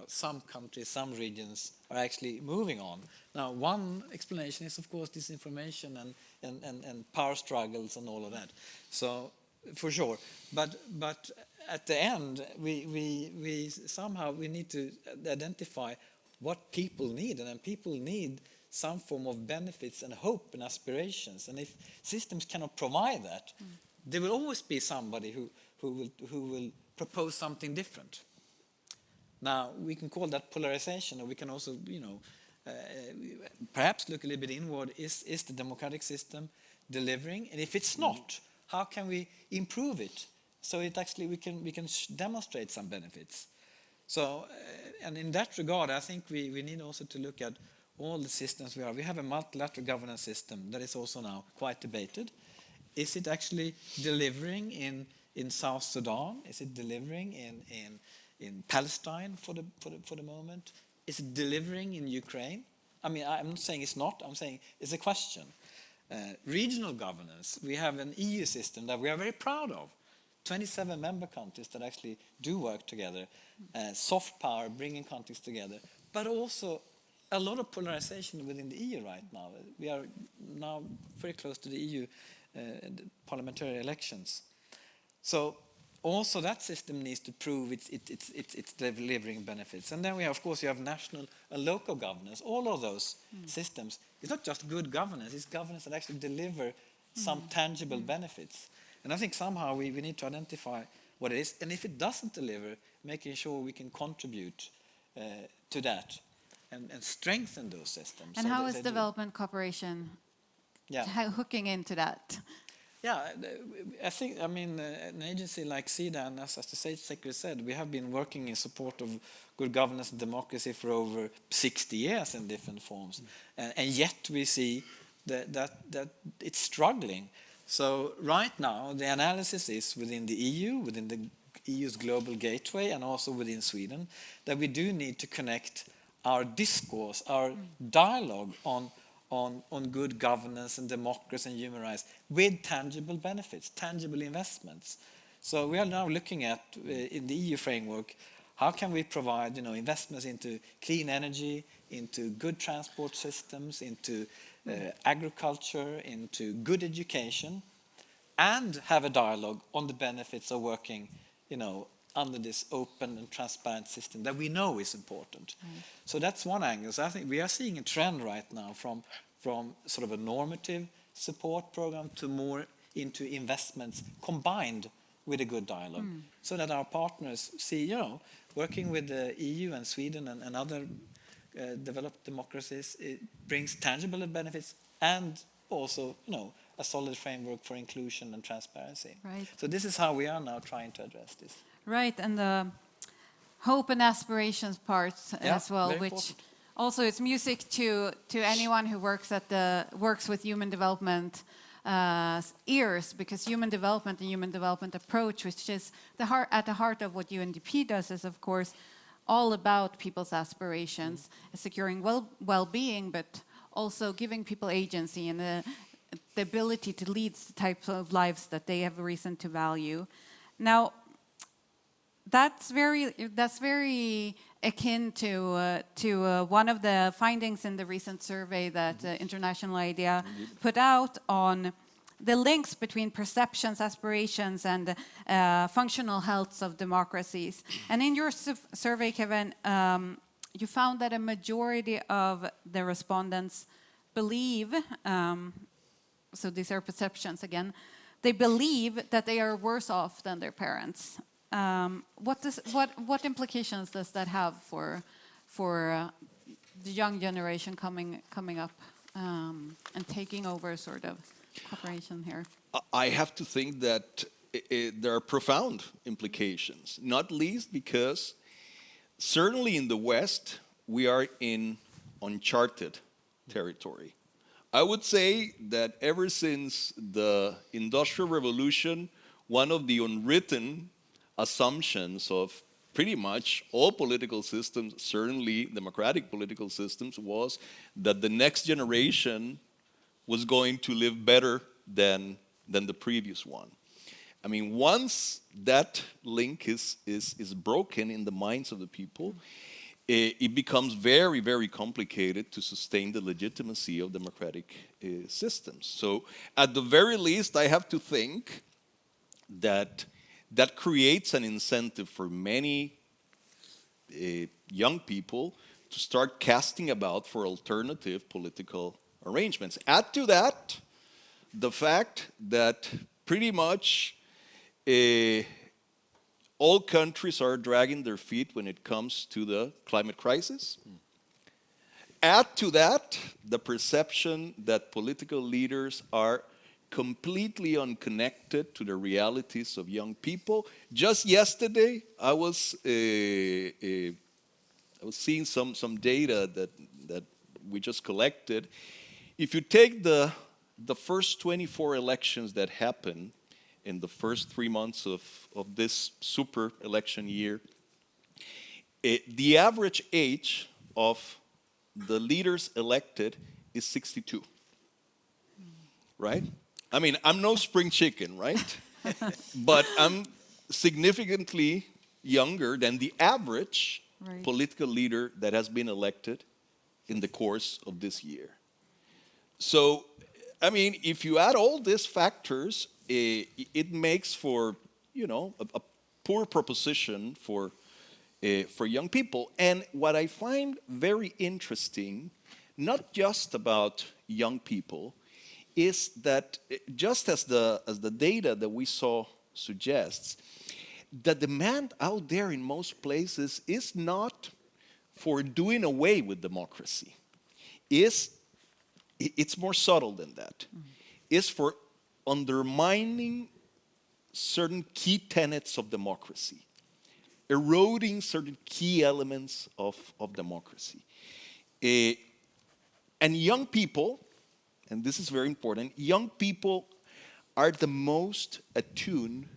some countries, some regions are actually moving on. Now, one explanation is, of course, disinformation and power struggles and all of that. So, for sure. But at the end, we somehow need to identify what people need, and then people need some form of benefits and hope and aspirations. And if systems cannot provide that, there will always be somebody who will propose something different. Now, we can call that polarization, or we can also, perhaps look a little bit inward. Is the democratic system delivering? And if it's not, how can we improve it so it actually we can demonstrate some benefits? So, and in that regard, I think we need also to look at all the systems we have. We have a multilateral governance system that is also now quite debated. Is it actually delivering in South Sudan? Is it delivering in Palestine for the moment? Is it delivering in Ukraine? I mean, I'm not saying it's not. I'm saying it's a question. Regional governance. We have an EU system that we are very proud of. 27 member countries that actually do work together. Soft power, bringing countries together. But also a lot of polarization within the EU right now. We are now very close to the EU parliamentary elections. So also that system needs to prove it's delivering benefits. And then we have, of course, you have national and local governance. All of those systems, it's not just good governance, it's governance that actually deliver some tangible benefits. And I think somehow we need to identify what it is. And if it doesn't deliver, making sure we can contribute to that and strengthen those systems. And so how is development cooperation hooking into that? Yeah, I think, an agency like Sida, and as the State Secretary said, we have been working in support of good governance and democracy for over 60 years in different forms. And yet we see that it's struggling. So right now, the analysis is within the EU, within the EU's global gateway, and also within Sweden, that we do need to connect our discourse, our dialogue on good governance and democracy and human rights with tangible benefits, tangible investments. So we are now looking at, in the EU framework, how can we provide investments into clean energy, into good transport systems, into agriculture, into good education, and have a dialogue on the benefits of working under this open and transparent system that we know is important. So that's one angle. So I think we are seeing a trend right now from sort of a normative support program to more into investments combined with a good dialogue, so that our partners see, working with the EU and Sweden and other developed democracies, it brings tangible benefits and also, a solid framework for inclusion and transparency. Right. So this is how we are now trying to address this. Right, and the hope and aspirations part as well, which important. Also it's music to anyone who works with human development ears, because human development and human development approach, which is at the heart of what UNDP does, is of course all about people's aspirations, securing well-being, but also giving people agency and the ability to lead the types of lives that they have reason to value. Now, that's very akin to one of the findings in the recent survey that International IDEA put out on the links between perceptions, aspirations, and functional health of democracies. And in your survey, Kevin, you found that a majority of the respondents believe, so these are perceptions again, they believe that they are worse off than their parents. What implications does that have for the young generation coming up and taking over sort of cooperation here? I have to think that there are profound implications, not least because certainly in the West, we are in uncharted territory. I would say that ever since the Industrial Revolution, one of the unwritten assumptions of pretty much all political systems, certainly democratic political systems, was that the next generation was going to live better than the previous one. I mean, once that link is broken in the minds of the people, it becomes very, very complicated to sustain the legitimacy of democratic systems. So at the very least, I have to think that that creates an incentive for many young people to start casting about for alternative political arrangements. Add to that the fact that pretty much all countries are dragging their feet when it comes to the climate crisis. Add to that the perception that political leaders are completely unconnected to the realities of young people. Just yesterday, I was seeing some data that we just collected. If you take the first 24 elections that happened in the first 3 months of this super election year, the average age of the leaders elected is 62, right? I mean, I'm no spring chicken, right? But I'm significantly younger than the average political leader that has been elected in the course of this year. So, I mean, if you add all these factors, it makes for, you know, a poor proposition for young people. And what I find very interesting, not just about young people, is that just as the data that we saw suggests, the demand out there in most places is not for doing away with democracy. It's more subtle than that. It's for undermining certain key tenets of democracy, eroding certain key elements of democracy. And young people, and this is very important, young people are the most attuned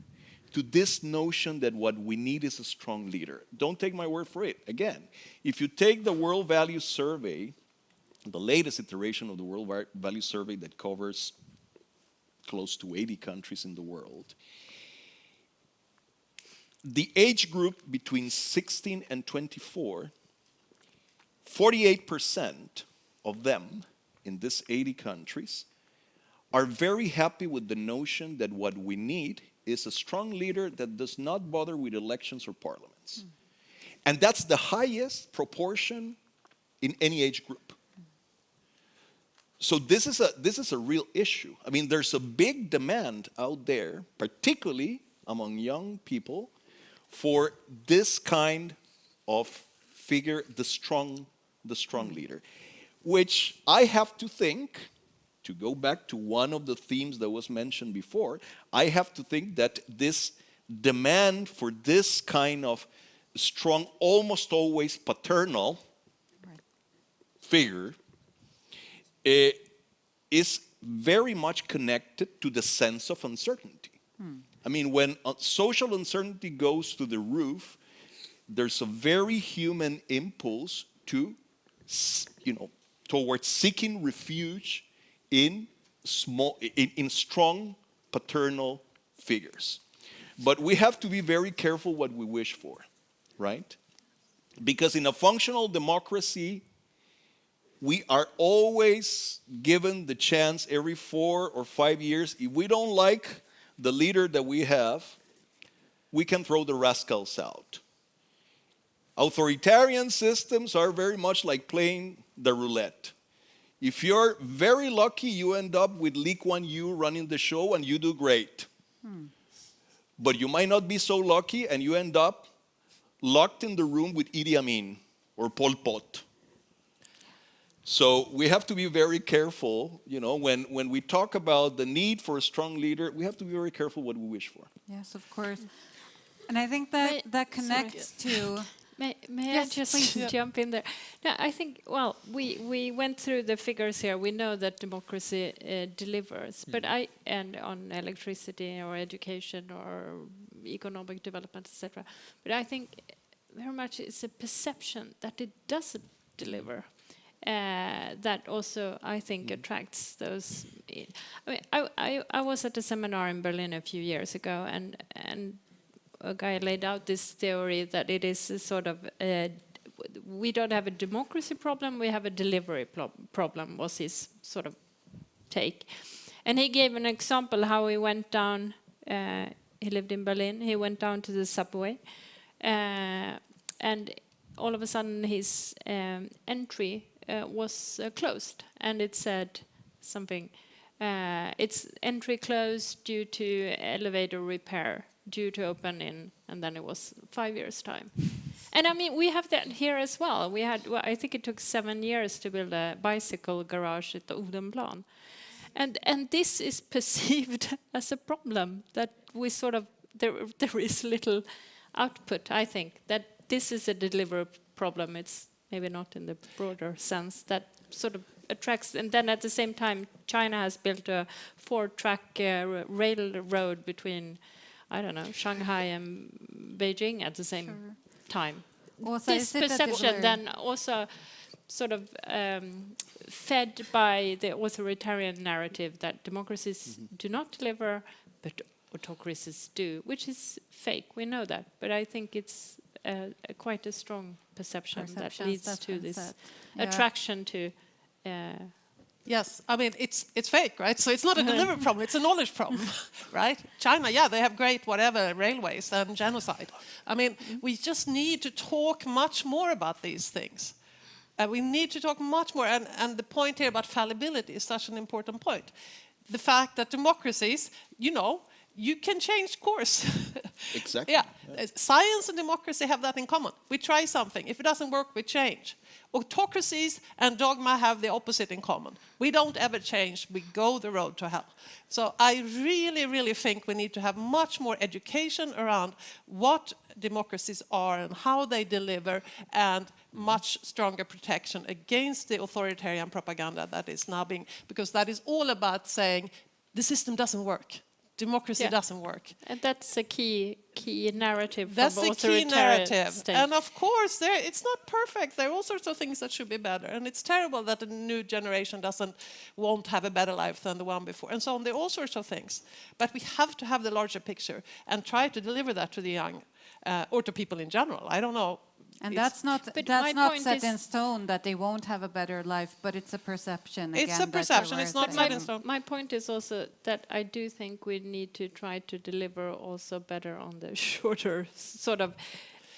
to this notion that what we need is a strong leader. Don't take my word for it. Again, if you take the World Values Survey, the latest iteration of the World Values Survey that covers close to 80 countries in the world, the age group between 16 and 24, 48% of them in these 80 countries are very happy with the notion that what we need is a strong leader that does not bother with elections or parliaments. And that's the highest proportion in any age group. So this is a real issue. I mean, there's a big demand out there, particularly among young people, for this kind of figure, the strong leader, which I have to think, to go back to one of the themes that was mentioned before, I have to think that this demand for this kind of strong, almost always paternal figure is very much connected to the sense of uncertainty. I mean, when social uncertainty goes through the roof, there's a very human impulse to, towards seeking refuge in strong paternal figures. But we have to be very careful what we wish for, right? Because in a functional democracy, we are always given the chance every 4 or 5 years. If we don't like the leader that we have, we can throw the rascals out. Authoritarian systems are very much like playing the roulette. If you're very lucky, you end up with Lee Kuan Yew running the show and you do great. But you might not be so lucky and you end up locked in the room with Idi Amin or Pol Pot. So we have to be very careful, when we talk about the need for a strong leader, we have to be very careful what we wish for. Yes, of course. And I think that connects to... May Yes, I just please. jump in there? No, I think, well, we went through the figures here. We know that democracy delivers, but and on electricity or education or economic development, etc. But I think very much it's a perception that it doesn't deliver. That also, I think, attracts those. I mean, I was at a seminar in Berlin a few years ago, and a guy laid out this theory that it is a sort of we don't have a democracy problem, we have a delivery problem, was his sort of take. And he gave an example how he went down, he lived in Berlin, he went down to the subway, and all of a sudden his entry was closed, and it said something, it's entry closed due to elevator repair, due to open in, and then it was 5 years' time. And I mean, we have that here as well. We had, I think it took 7 years to build a bicycle garage at the Odenplan. And this is perceived as a problem, that we sort of, there is little output, I think, that this is a delivery problem. It's maybe not in the broader sense, that sort of attracts, and then at the same time, China has built a 4-track railroad between, I don't know, Shanghai and Beijing at the same time. Also, This perception then also sort of fed by the authoritarian narrative that democracies do not deliver, but autocracies do, which is fake. We know that, but I think it's quite a strong perception that leads to this attraction to. Yes, I mean, it's fake, right? So it's not a delivery problem, it's a knowledge problem, right? China, yeah, they have great whatever railways and genocide. I mean, we just need to talk much more about these things. We need to talk much more, and the point here about fallibility is such an important point. The fact that democracies, you can change course. Exactly. Yeah. Science and democracy have that in common. We try something. If it doesn't work, we change. Autocracies and dogma have the opposite in common. We don't ever change. We go the road to hell. So I really, really think we need to have much more education around what democracies are and how they deliver, and much stronger protection against the authoritarian propaganda that is now being, because that is all about saying the system doesn't work. Democracy doesn't work. And that's a key narrative. That's from a key narrative. State. And of course, it's not perfect. There are all sorts of things that should be better. And it's terrible that the new generation won't have a better life than the one before. And so on, there are all sorts of things. But we have to have the larger picture and try to deliver that to the young, or to people in general. I don't know. And that's not set in stone that they won't have a better life, but it's a perception. It's a perception. It's not set in stone. My point is also that I do think we need to try to deliver also better on the shorter sort of.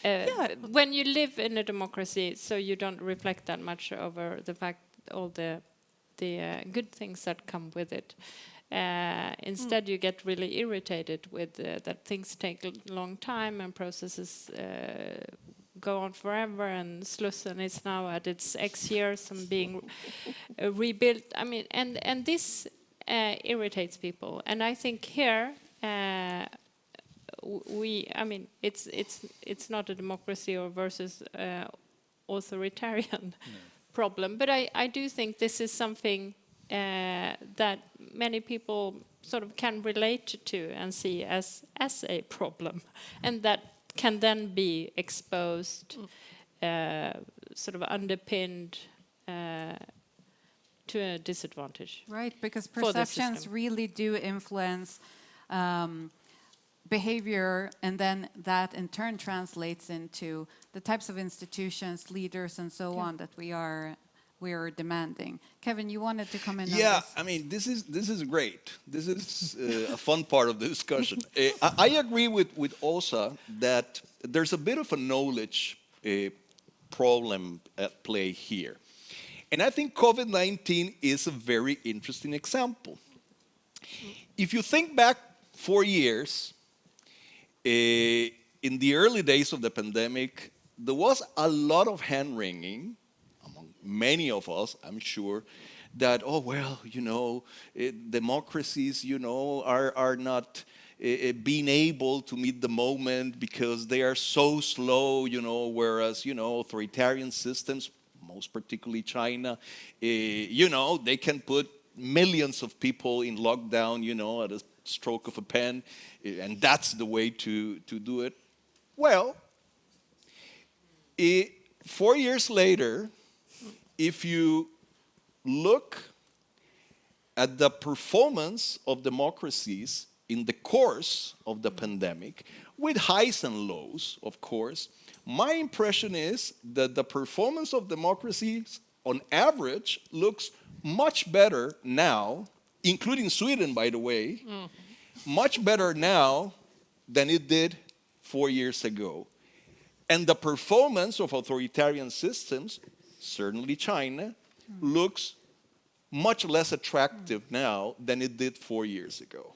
When you live in a democracy, so you don't reflect that much over the fact all the good things that come with it. Instead, you get really irritated with that things take a long time and processes go on forever, and Slussen is now at its X years and being rebuilt. I mean, and this irritates people. And I think here it's not a democracy or versus authoritarian problem, but I do think this is something that many people sort of can relate to and see as a problem, and that can then be exposed, sort of underpinned to a disadvantage. Right, because perceptions really do influence behavior, and then that in turn translates into the types of institutions, leaders, and so on that we are we are demanding. Kevin, you wanted to come in on Yeah, this? I mean, this is great. This is a fun part of the discussion. I agree with Åsa that there's a bit of a knowledge problem at play here. And I think COVID-19 is a very interesting example. If you think back 4 years, in the early days of the pandemic, there was a lot of hand-wringing among many of us, I'm sure, that, oh, well, you know, democracies, you know, are not being able to meet the moment because they are so slow, you know, whereas, you know, authoritarian systems, most particularly China, you know, they can put millions of people in lockdown, you know, at a stroke of a pen, and that's the way to do it. Well, 4 years later, if you look at the performance of democracies in the course of the pandemic, with highs and lows, of course, my impression is that the performance of democracies on average looks much better now, including Sweden, by the way, much better now than it did 4 years ago. And the performance of authoritarian systems, certainly China, looks much less attractive now than it did 4 years ago.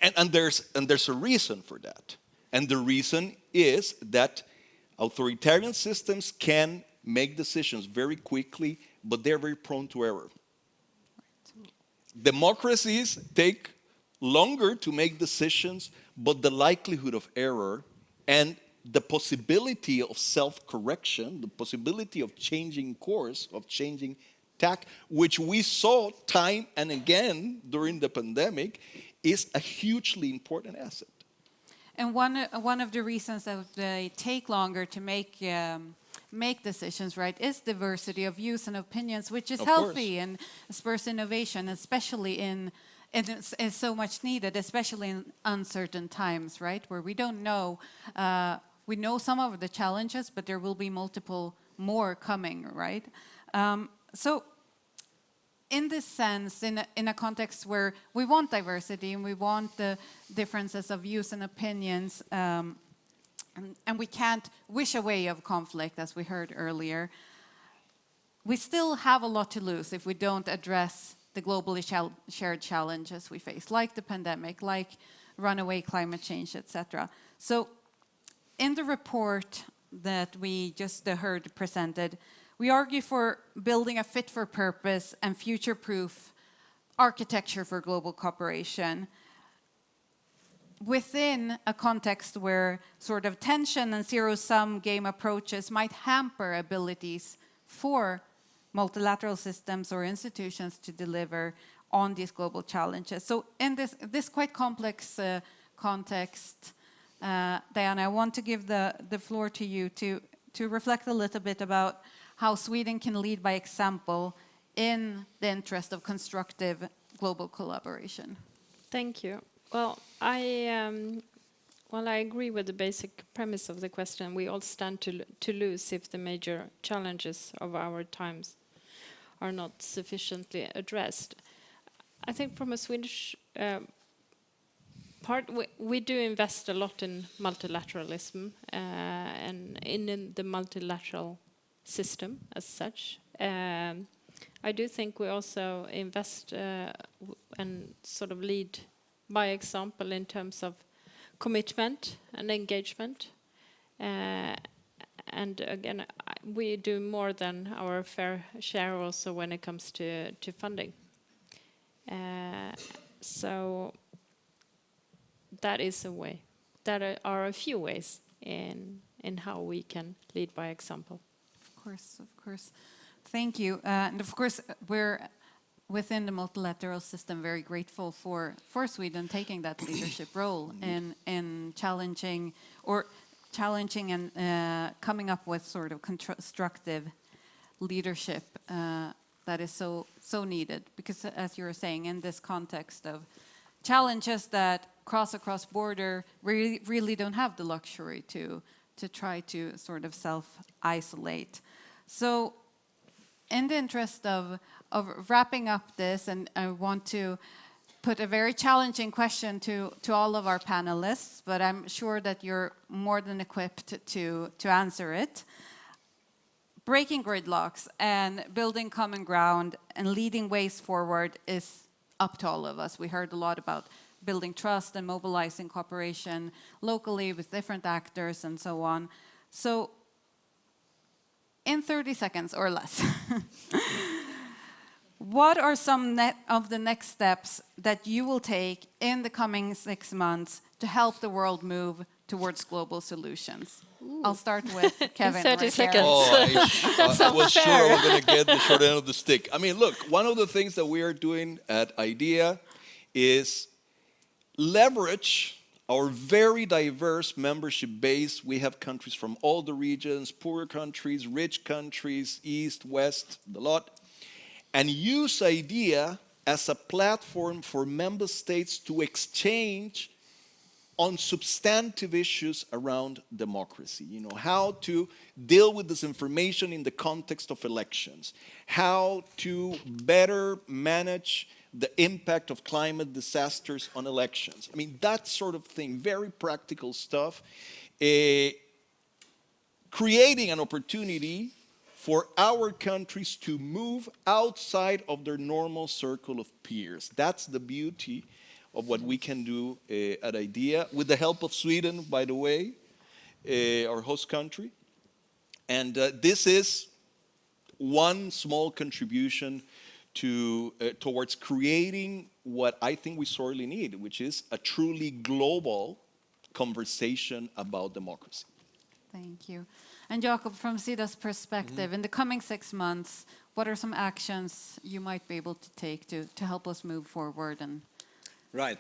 And there's a reason for that. And the reason is that authoritarian systems can make decisions very quickly, but they're very prone to error. Democracies take longer to make decisions, but the likelihood of error and the possibility of self-correction, the possibility of changing course, of changing tack, which we saw time and again during the pandemic, is a hugely important asset. And one of the reasons that they take longer to make decisions, right, is diversity of views and opinions, which is healthy and spurs innovation, especially and is so much needed, especially in uncertain times, right, where we don't know. We know some of the challenges, but there will be multiple more coming, right? So in this sense, in a context where we want diversity and we want the differences of views and opinions, and we can't wish away of conflict, as we heard earlier, we still have a lot to lose if we don't address the globally shared challenges we face, like the pandemic, like runaway climate change, etc. So in the report that we just heard presented, we argue for building a fit-for-purpose and future-proof architecture for global cooperation within a context where sort of tension and zero-sum game approaches might hamper abilities for multilateral systems or institutions to deliver on these global challenges. So in this quite complex context, Diana, I want to give the floor to you to reflect a little bit about how Sweden can lead by example in the interest of constructive global collaboration. Thank you. Well, I agree with the basic premise of the question. We all stand to lose if the major challenges of our times are not sufficiently addressed. I think from a Swedish part, we do invest a lot in multilateralism and in the multilateral system as such. I do think we also invest and sort of lead by example in terms of commitment and engagement. And again, we do more than our fair share also when it comes to funding. So that is a way. That are a few ways in how we can lead by example. Of course. Thank you. And of course, we're within the multilateral system very grateful for Sweden taking that leadership role in challenging and coming up with sort of constructive leadership that is so needed. Because as you were saying, in this context of challenges that cross across border, we really don't have the luxury to try to sort of self-isolate. So in the interest of wrapping up this, and I want to put a very challenging question to all of our panelists, but I'm sure that you're more than equipped to answer it. Breaking gridlocks and building common ground and leading ways forward is up to all of us. We heard a lot about building trust and mobilizing cooperation locally with different actors and so on. So in 30 seconds or less, what are some of the next steps that you will take in the coming 6 months to help the world move towards global solutions? I'll start with Kevin. 30 seconds. I was sure I was going to get the short end of the stick. I mean, look, one of the things that we are doing at IDEA is leverage our very diverse membership base. We have countries from all the regions, poorer countries, rich countries, east, west, the lot, and use IDEA as a platform for member states to exchange on substantive issues around democracy. You know, how to deal with disinformation in the context of elections, how to better manage the impact of climate disasters on elections. I mean, that sort of thing, very practical stuff. Creating an opportunity for our countries to move outside of their normal circle of peers. That's the beauty of what we can do at IDEA, with the help of Sweden, by the way, our host country. And this is one small contribution towards creating what I think we sorely need, which is a truly global conversation about democracy. Thank you. And Jakob, from Sida's perspective, in the coming 6 months, what are some actions you might be able to take to help us move forward? And Right.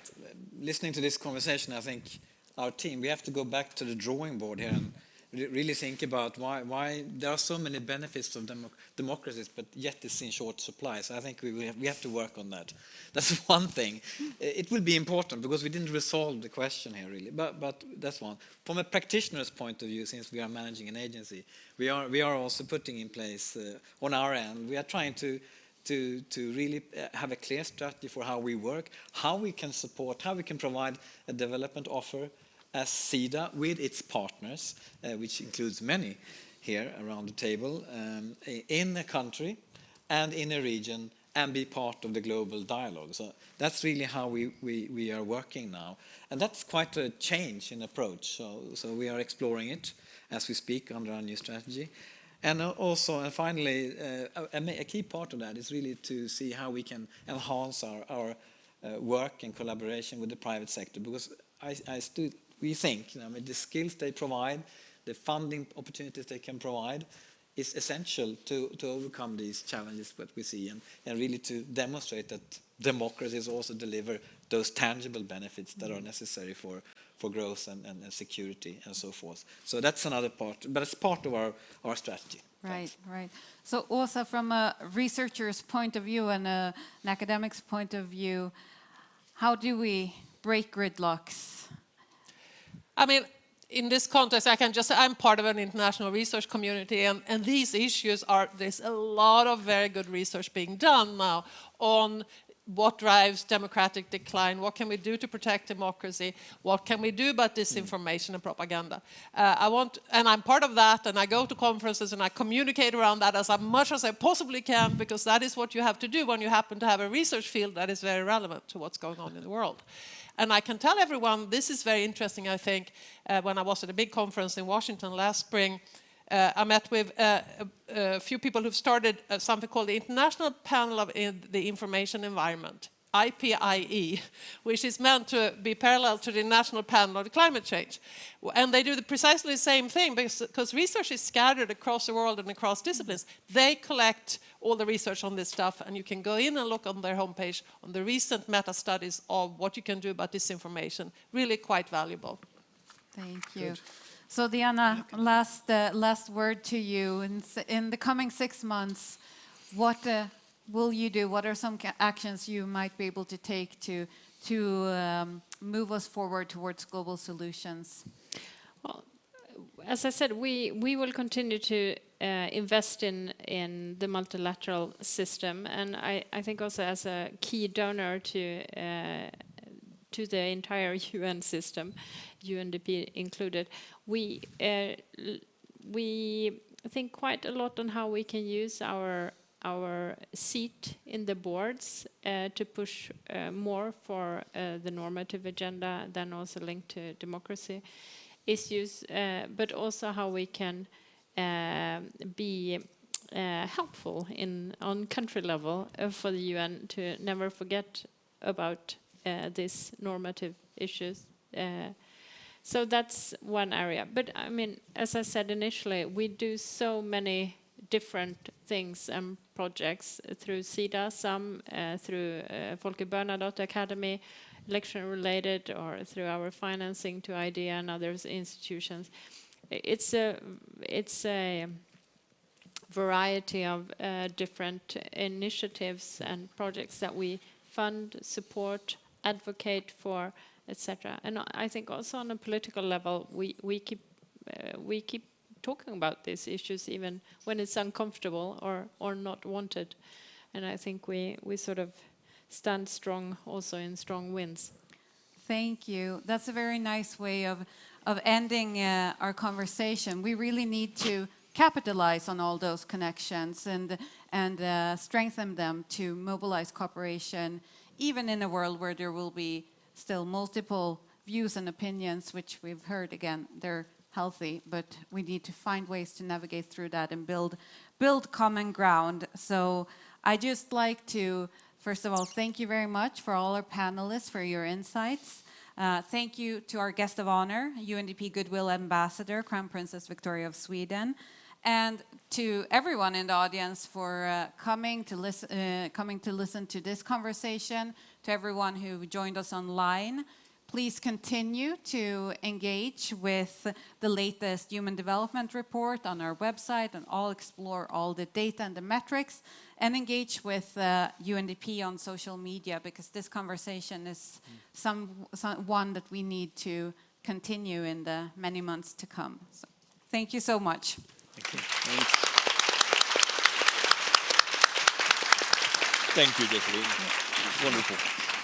Listening to this conversation, I think our team, we have to go back to the drawing board here and really think about why there are so many benefits of democracies, but yet it's in short supply. So I think we have to work on that. That's one thing. It will be important because we didn't resolve the question here really, but that's one. From a practitioner's point of view, since we are managing an agency, we are also putting in place on our end. We are trying to really have a clear strategy for how we work, how we can support, how we can provide a development offer as Sida with its partners, which includes many here around the table, in a country and in a region, and be part of the global dialogue. So that's really how we are working now. And that's quite a change in approach. So we are exploring it as we speak under our new strategy. And also, and finally, a key part of that is really to see how we can enhance our work and collaboration with the private sector, because we think, you know, the skills they provide, the funding opportunities they can provide, is essential to overcome these challenges that we see, and really to demonstrate that democracies also deliver those tangible benefits that are necessary for growth and security and so forth. So that's another part, but it's part of our strategy. Right, right. So Åsa, from a researcher's point of view and an academic's point of view, how do we break gridlocks? I mean, in this context, I can just say I'm part of an international research community, and these issues there's a lot of very good research being done now on what drives democratic decline, what can we do to protect democracy, what can we do about disinformation and propaganda. And I'm part of that, and I go to conferences and I communicate around that as much as I possibly can, because that is what you have to do when you happen to have a research field that is very relevant to what's going on in the world. And I can tell everyone, this is very interesting, I think. When I was at a big conference in Washington last spring, I met with a few people who've started something called the International Panel of the Information Environment, IPIE, which is meant to be parallel to the National Panel on Climate Change. And they do precisely the same thing, because research is scattered across the world and across disciplines. They collect all the research on this stuff, and you can go in and look on their homepage on the recent meta-studies of what you can do about disinformation. Really quite valuable. Thank you. Good. So Diana, last word to you. In the coming 6 months, what will you do? What are some actions you might be able to take to move us forward towards global solutions? Well, as I said, we will continue to invest in the multilateral system, and I think also as a key donor to the entire UN system, UNDP included, we think quite a lot on how we can use our seat in the boards to push more for the normative agenda, then also linked to democracy issues, but also how we can be helpful on country level for the UN to never forget about these normative issues. So that's one area. But I mean, as I said initially, we do so many different things and projects through Sida, some through Folke Bernadotte Academy, election related, or through our financing to IDEA and other institutions. It's a variety of different initiatives and projects that we fund, support, advocate for, etc. And I think also on a political level, we keep talking about these issues even when it's uncomfortable or not wanted. And I think we sort of stand strong also in strong winds. Thank you. That's a very nice way of ending our conversation. We really need to capitalize on all those connections and strengthen them to mobilize cooperation, even in a world where there will be still multiple views and opinions, which we've heard again, they're healthy, but we need to find ways to navigate through that and build common ground. So I just like to, first of all, thank you very much for all our panelists for your insights. Thank you to our guest of honor, UNDP Goodwill Ambassador, Crown Princess Victoria of Sweden, and to everyone in the audience for coming to listen to this conversation, to everyone who joined us online. Please continue to engage with the latest Human Development Report on our website and explore all the data and the metrics, and engage with UNDP on social media, because this conversation is one that we need to continue in the many months to come. So, thank you so much. Thank you. Thanks. Thank you, Josefin. Wonderful.